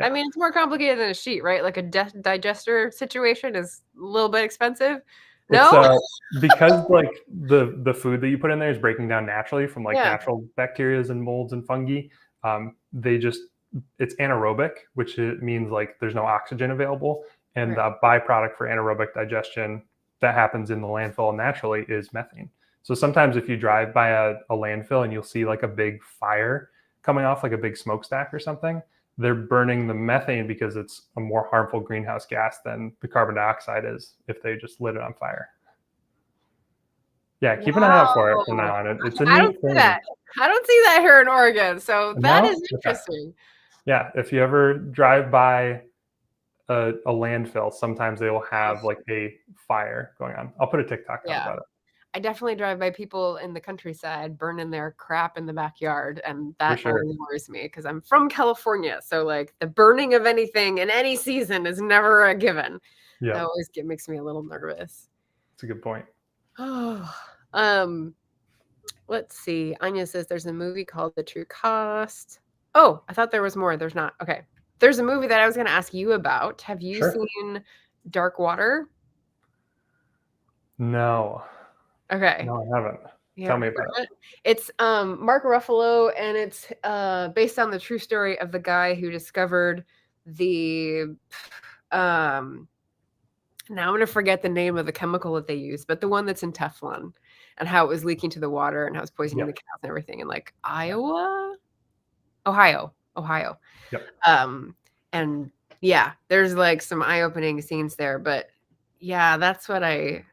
I mean, it's more complicated than a sheet, right? Like a digester situation is a little bit expensive. No, because like the food that you put in there is breaking down naturally from like natural bacteria and molds and fungi. It's anaerobic, which means like there's no oxygen available, and the byproduct for anaerobic digestion that happens in the landfill naturally is methane. So sometimes if you drive by a landfill and you'll see like a big fire coming off, like a big smokestack or something, they're burning the methane because it's a more harmful greenhouse gas than the carbon dioxide is if they just lit it on fire. Yeah, keep an eye out for it from now on. It's a neat thing. I don't see that here in Oregon, so that is interesting. Yeah, if you ever drive by a landfill, sometimes they will have like a fire going on. I'll put a TikTok out about it. I definitely drive by people in the countryside burning their crap in the backyard, and that always worries me because I'm from California. So like the burning of anything in any season is never a given. That always makes me a little nervous. That's a good point. Let's see. Anya says there's a movie called The True Cost. Oh, I thought there was more. There's not. Okay. There's a movie that I was going to ask you about. Have you seen Dark Water? No. Okay. No, I haven't. Tell me about it. It's Mark Ruffalo, and it's based on the true story of the guy who discovered the now I'm going to forget the name of the chemical that they use, but the one that's in Teflon, and how it was leaking to the water and how it was poisoning the cows and everything in like Ohio. Yep. And there's like some eye-opening scenes there, but that's what I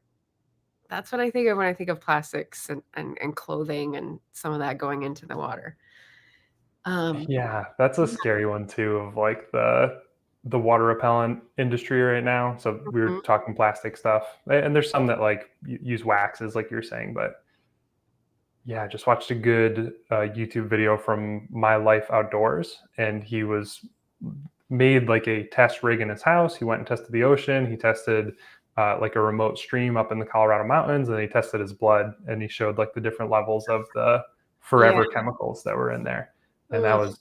think of when I think of plastics and clothing and some of that going into the water. That's a scary one too, of like the water repellent industry right now. So we were talking plastic stuff, and there's some that like use waxes, like you're saying, but I just watched a good YouTube video from My Life Outdoors, and he made like a test rig in his house. He went and tested the ocean. He tested like a remote stream up in the Colorado mountains, and he tested his blood, and he showed like the different levels of the forever chemicals that were in there. And that was,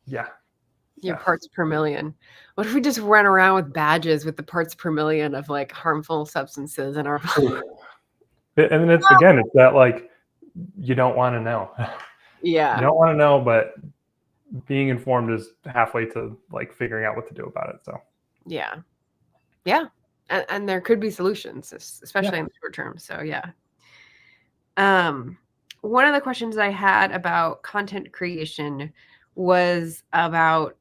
your parts per million. What if we just run around with badges with the parts per million of like harmful substances in our body? And it's that like, you don't want to know. You don't want to know, but being informed is halfway to like figuring out what to do about it. So and there could be solutions, especially in the short term. So one of the questions I had about content creation was about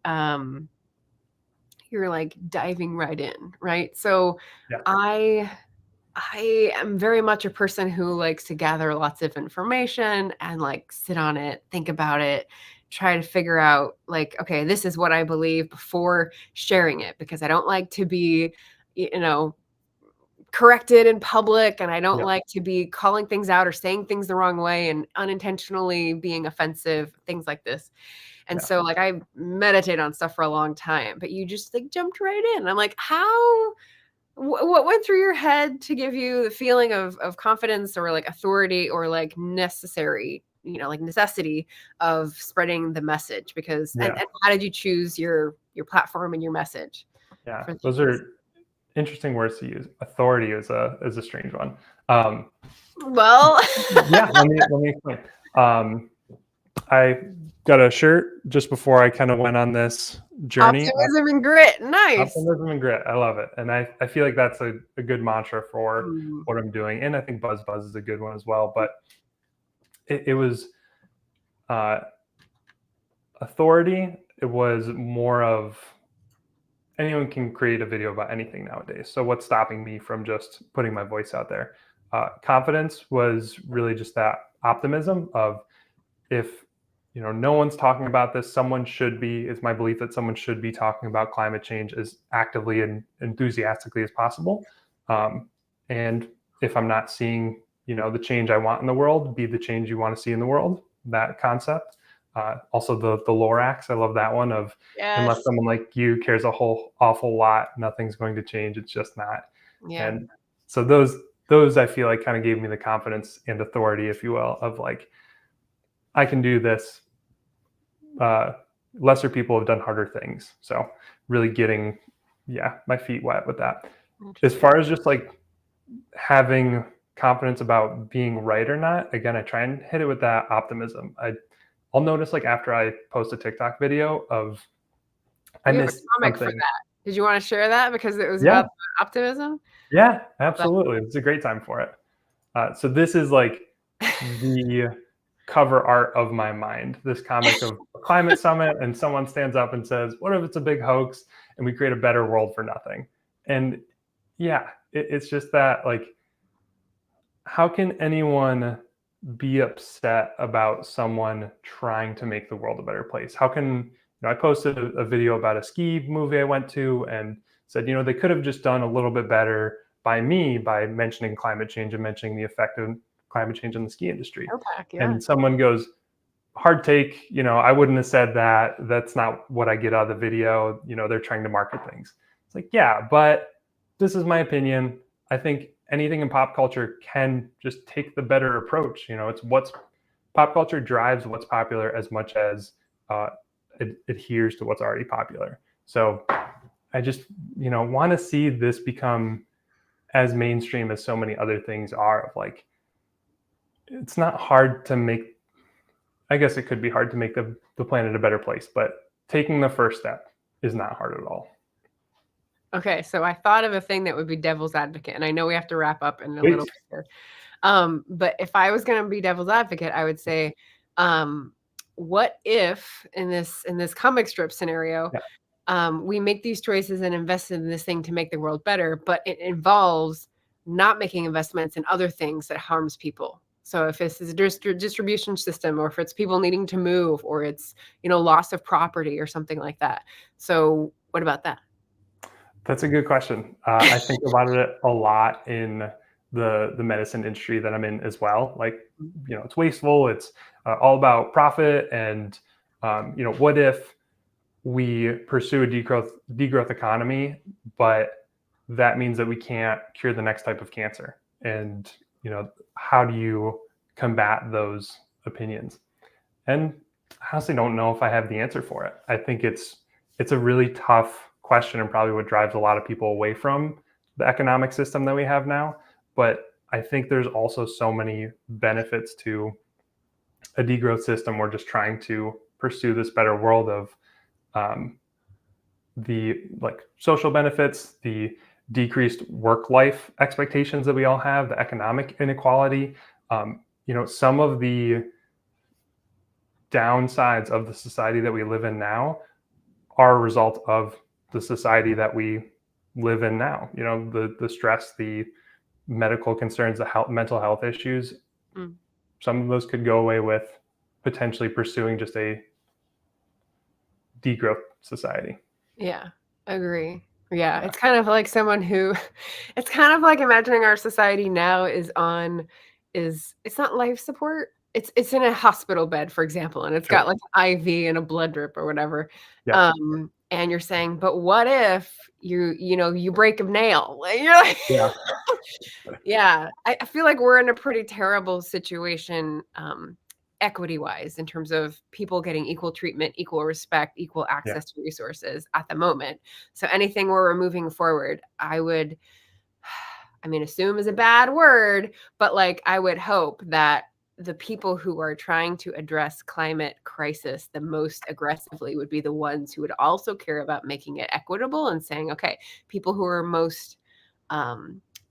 you're like diving right in, right? So I am very much a person who likes to gather lots of information and like sit on it, think about it, try to figure out like, okay, this is what I believe before sharing it, because I don't like to be, corrected in public, and I don't Yep. like to be calling things out or saying things the wrong way and unintentionally being offensive, things like this. And Yeah. so, like, I meditate on stuff for a long time, but you just, like, jumped right in. I'm like, how what went through your head to give you the feeling of confidence or, like, authority or, like, necessary, like, necessity of spreading the message? Because Yeah. and how did you choose your platform and your message Yeah. for Those this? are interesting words to use. Authority is a strange one. Um, Well, yeah, let me explain. I got a shirt just before I kind of went on this journey. optimism and grit, nice. Optimism and grit. I love it. And I feel like that's a good mantra for Mm, what I'm doing. And I think Buzz is a good one as well. But it was uh, authority. It was more of anyone can create a video about anything nowadays. So what's stopping me from just putting my voice out there? Confidence was really just that optimism of if no one's talking about this, someone should be. It's my belief that someone should be talking about climate change as actively and enthusiastically as possible. And if I'm not seeing the change I want in the world, be the change you want to see in the world. That concept. Also the Lorax, I love that one of yes. unless someone like you cares a whole awful lot, nothing's going to change. It's just not. Yeah. And so those I feel like kind of gave me the confidence and authority, if you will, of like I can do this. Lesser people have done harder things. So really getting, my feet wet with that. As far as just like having confidence about being right or not, again, I try and hit it with that optimism. I'll notice like after I post a TikTok video of I We have a missed comic for something. that. Did you wanna share that? Because it was Yeah, about the optimism? yeah, But absolutely. It's a great time for it. So this is like the cover art of my mind. This comic of a climate summit, and someone stands up and says, "What if it's a big hoax and we create a better world for nothing?" And yeah, it's just that like, how can anyone be upset about someone trying to make the world a better place? How can I posted a video about a ski movie I went to and said, they could have just done a little bit better by mentioning climate change and mentioning the effect of climate change in the ski industry. snowpack, yeah. And someone goes, hard take, I wouldn't have said that. That's not what I get out of the video. They're trying to market things. It's like, yeah, but this is my opinion. I think anything in pop culture can just take the better approach. It's what's pop culture drives what's popular as much as it adheres to what's already popular. So I just, want to see this become as mainstream as so many other things are. Of like, it's not hard to make. I guess it could be hard to make the planet a better place, but taking the first step is not hard at all. Okay, so I thought of a thing that would be devil's advocate, and I know we have to wrap up in a little Please. bit here. But if I was gonna be devil's advocate, I would say, what if in this comic strip scenario, Yeah. we make these choices and invest in this thing to make the world better, but it involves not making investments in other things that harms people. So if this is a distribution system, or if it's people needing to move, or it's loss of property or something like that. So what about that? That's a good question. I think about it a lot in the medicine industry that I'm in as well. Like, it's wasteful. It's all about profit. And, what if we pursue a degrowth economy, but that means that we can't cure the next type of cancer? And, how do you combat those opinions? And I honestly don't know if I have the answer for it. I think it's a really tough question and probably what drives a lot of people away from the economic system that we have now. But I think there's also so many benefits to a degrowth system. We're just trying to pursue this better world of the like social benefits, the decreased work life expectations that we all have, the economic inequality. Some of the downsides of the society that we live in now are a result of the society that we live in now. The stress, the medical concerns, the mental health issues. Mm. Some of those could go away with potentially pursuing just a degrowth society. Yeah, agree. Yeah, it's kind of like someone who it's kind of like imagining our society now it's not life support. It's in a hospital bed, for example, and it's Sure. got like an IV and a blood drip or whatever. Yeah. And you're saying, but what if you break a nail? Like, you're like, Yeah. yeah, I feel like we're in a pretty terrible situation, equity wise, in terms of people getting equal treatment, equal respect, equal Yeah. access to resources at the moment. So anything where we're moving forward, I mean, assume is a bad word, but like I would hope that the people who are trying to address climate crisis the most aggressively would be the ones who would also care about making it equitable and saying, okay, people who are most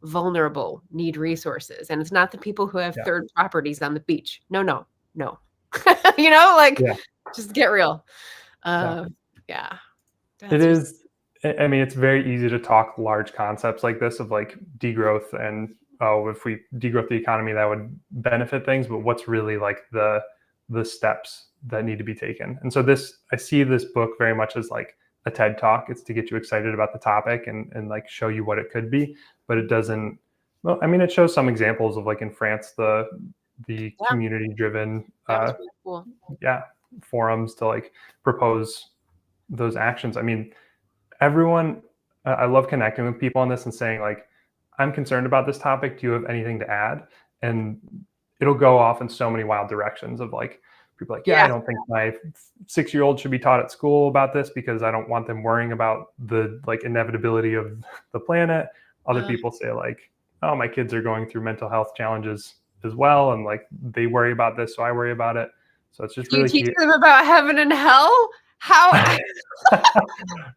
vulnerable need resources. And it's not the people who have Yeah. third properties on the beach. No. Like Yeah. just get real. Yeah. Yeah. It is. I mean, it's very easy to talk large concepts like this of like degrowth and, oh, if we degrowth the economy, that would benefit things. But what's really like the steps that need to be taken? And so I see this book very much as like a TED talk. It's to get you excited about the topic and like show you what it could be, but it doesn't. Well, I mean, it shows some examples of like in France, the community driven, That was really cool. forums to like propose those actions. I mean, everyone, I love connecting with people on this and saying like, I'm concerned about this topic. Do you have anything to add? And it'll go off in so many wild directions of like, people like, yeah, I don't think my 6-year-old should be taught at school about this because I don't want them worrying about the like inevitability of the planet. Other people say like, oh, my kids are going through mental health challenges as well. And like, they worry about this, so I worry about it. So it's just Do you really teach them about heaven and hell? How?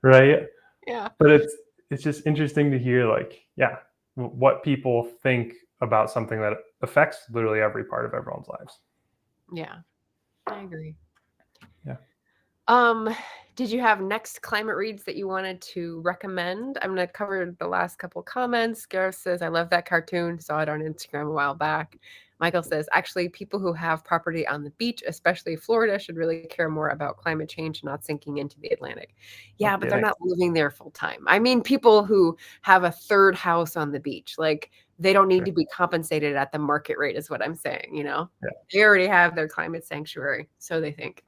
Right. Yeah. But it's just interesting to hear like, yeah, what people think about something that affects literally every part of everyone's lives. Yeah, I agree. Yeah. Did you have next climate reads that you wanted to recommend? I'm going to cover the last couple comments. Gareth says, I love that cartoon. Saw it on Instagram a while back. Michael says, actually, people who have property on the beach, especially Florida, should really care more about climate change not sinking into the Atlantic. Yeah, but they're not living there full time. I mean, people who have a third house on the beach, like they don't need to be compensated at the market rate is what I'm saying, Yeah. They already have their climate sanctuary, so they think.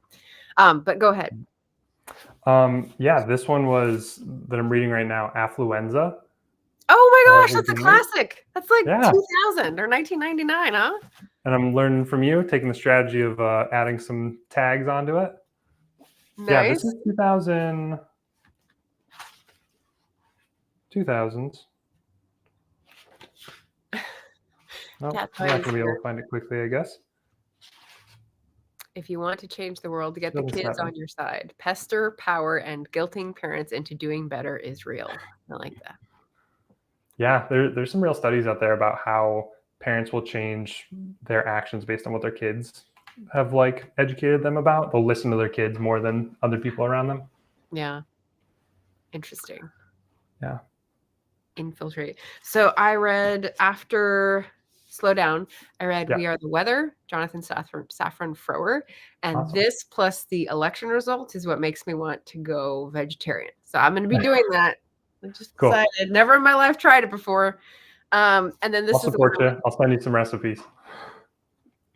But go ahead. Yeah, this one was that I'm reading right now, Affluenza. Oh my gosh, that's a classic. That's like 2000 or 1999, huh? And I'm learning from you, taking the strategy of adding some tags onto it. Nice. Yeah, this is 2000s. No, I'm not going to be able to find it quickly, I guess. If you want to change the world to get the kids on your side, pester, power, and guilting parents into doing better is real. I like that. Yeah, there's some real studies out there about how parents will change their actions based on what their kids have like educated them about. They'll listen to their kids more than other people around them. Yeah. Interesting. Yeah. Infiltrate. So I read Slow Down. I read We Are the Weather, Jonathan Safran Foer. And this plus the election results is what makes me want to go vegetarian. So I'm going to be doing that. I just decided, never in my life tried it before. And then this I'll support you. I'll send you some recipes.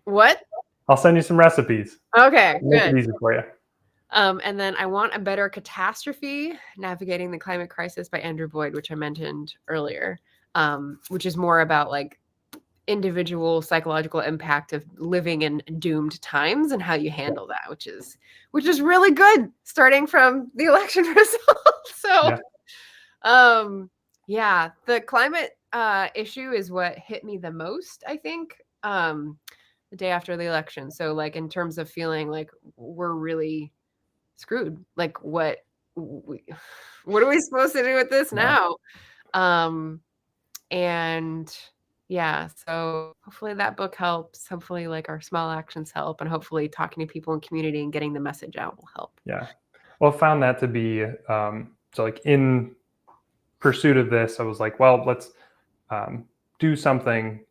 What? I'll send you some recipes. Okay, good. Make it easy for you. And then I Want a Better Catastrophe, Navigating the Climate Crisis by Andrew Boyd, which I mentioned earlier, which is more about like individual psychological impact of living in doomed times and how you handle that, which is really good, starting from the election results. So the climate issue is what hit me the most, I think, the day after the election. So like in terms of feeling like we're really screwed, like what are we supposed to do with this now? And yeah, so hopefully that book helps. Hopefully like our small actions help, and hopefully talking to people in community and getting the message out will help. Yeah. Well, I found that to be, so like in pursuit of this, I was like, well, let's do something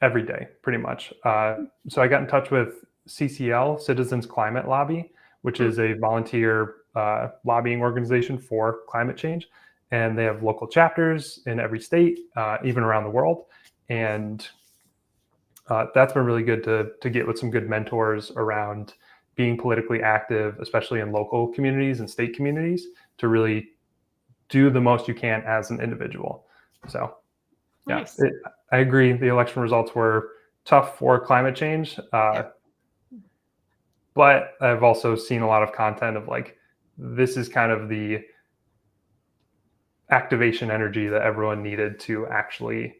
every day, pretty much. So I got in touch with CCL, Citizens Climate Lobby, which is a volunteer lobbying organization for climate change. and they have local chapters in every state, even around the world. And that's been really good to get with some good mentors around being politically active, especially in local communities and state communities, to really do the most you can as an individual. So yeah, Nice. I agree. The election results were tough for climate change. But I've also seen a lot of content of like, this is kind of the activation energy that everyone needed to actually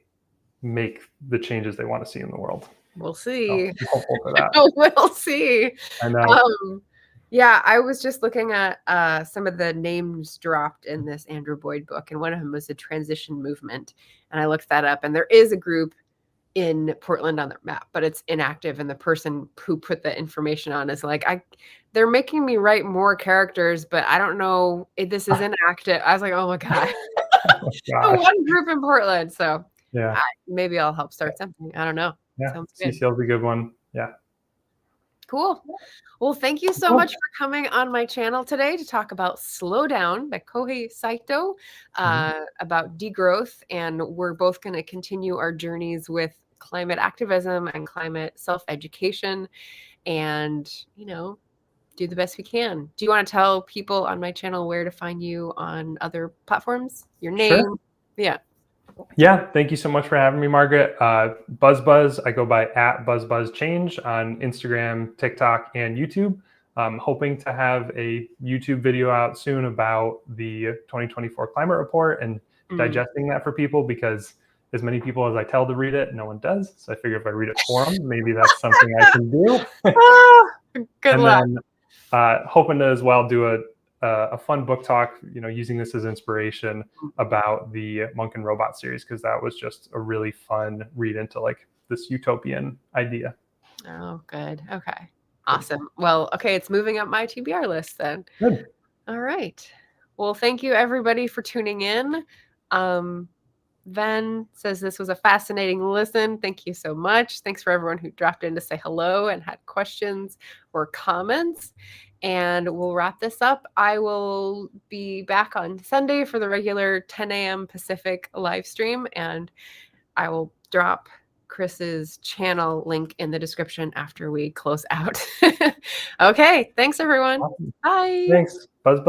make the changes they want to see in the world. We'll see. So I'm hopeful for that. We'll see. I know. Yeah, I was just looking at some of the names dropped in this Andrew Boyd book, and one of them was the transition movement. And I looked that up, and there is a group in Portland on the map, but it's inactive. And the person who put the information on is like, they're making me write more characters, but I don't know if this is inactive. I was like, oh my God. One group in Portland. So yeah, maybe I'll help start something. I don't know. Yeah, sounds good. CCL's a good one. Yeah. Cool. Well, thank you so much for coming on my channel today to talk about Slow Down by Kohei Saito, about degrowth. And we're both going to continue our journeys with climate activism and climate self-education and, you know, do the best we can. Do you want to tell people on my channel where to find you on other platforms? Your name? Sure. Yeah. Yeah, thank you so much for having me, Margaret. BuzzBuzz, I go by @BuzzBuzzChange on Instagram, TikTok, and YouTube. I'm hoping to have a YouTube video out soon about the 2024 climate report and digesting that for people, because as many people as I tell to read it, no one does. So I figure if I read it for them, maybe that's something I can do. Good luck. Then hoping to as well do a fun book talk, you know, using this as inspiration about the Monk and Robot series, because that was just a really fun read into like this utopian idea. Oh, good. Okay. Awesome. Well, okay, it's moving up my TBR list then. Good. All right. Well, thank you everybody for tuning in. Ven says this was a fascinating listen. Thank you so much. Thanks for everyone who dropped in to say hello and had questions or comments. And we'll wrap this up. I will be back on Sunday for the regular 10 a.m. Pacific live stream, and I will drop Chris's channel link in the description after we close out. Okay. Thanks, everyone. Awesome. Bye. Thanks. Buzz.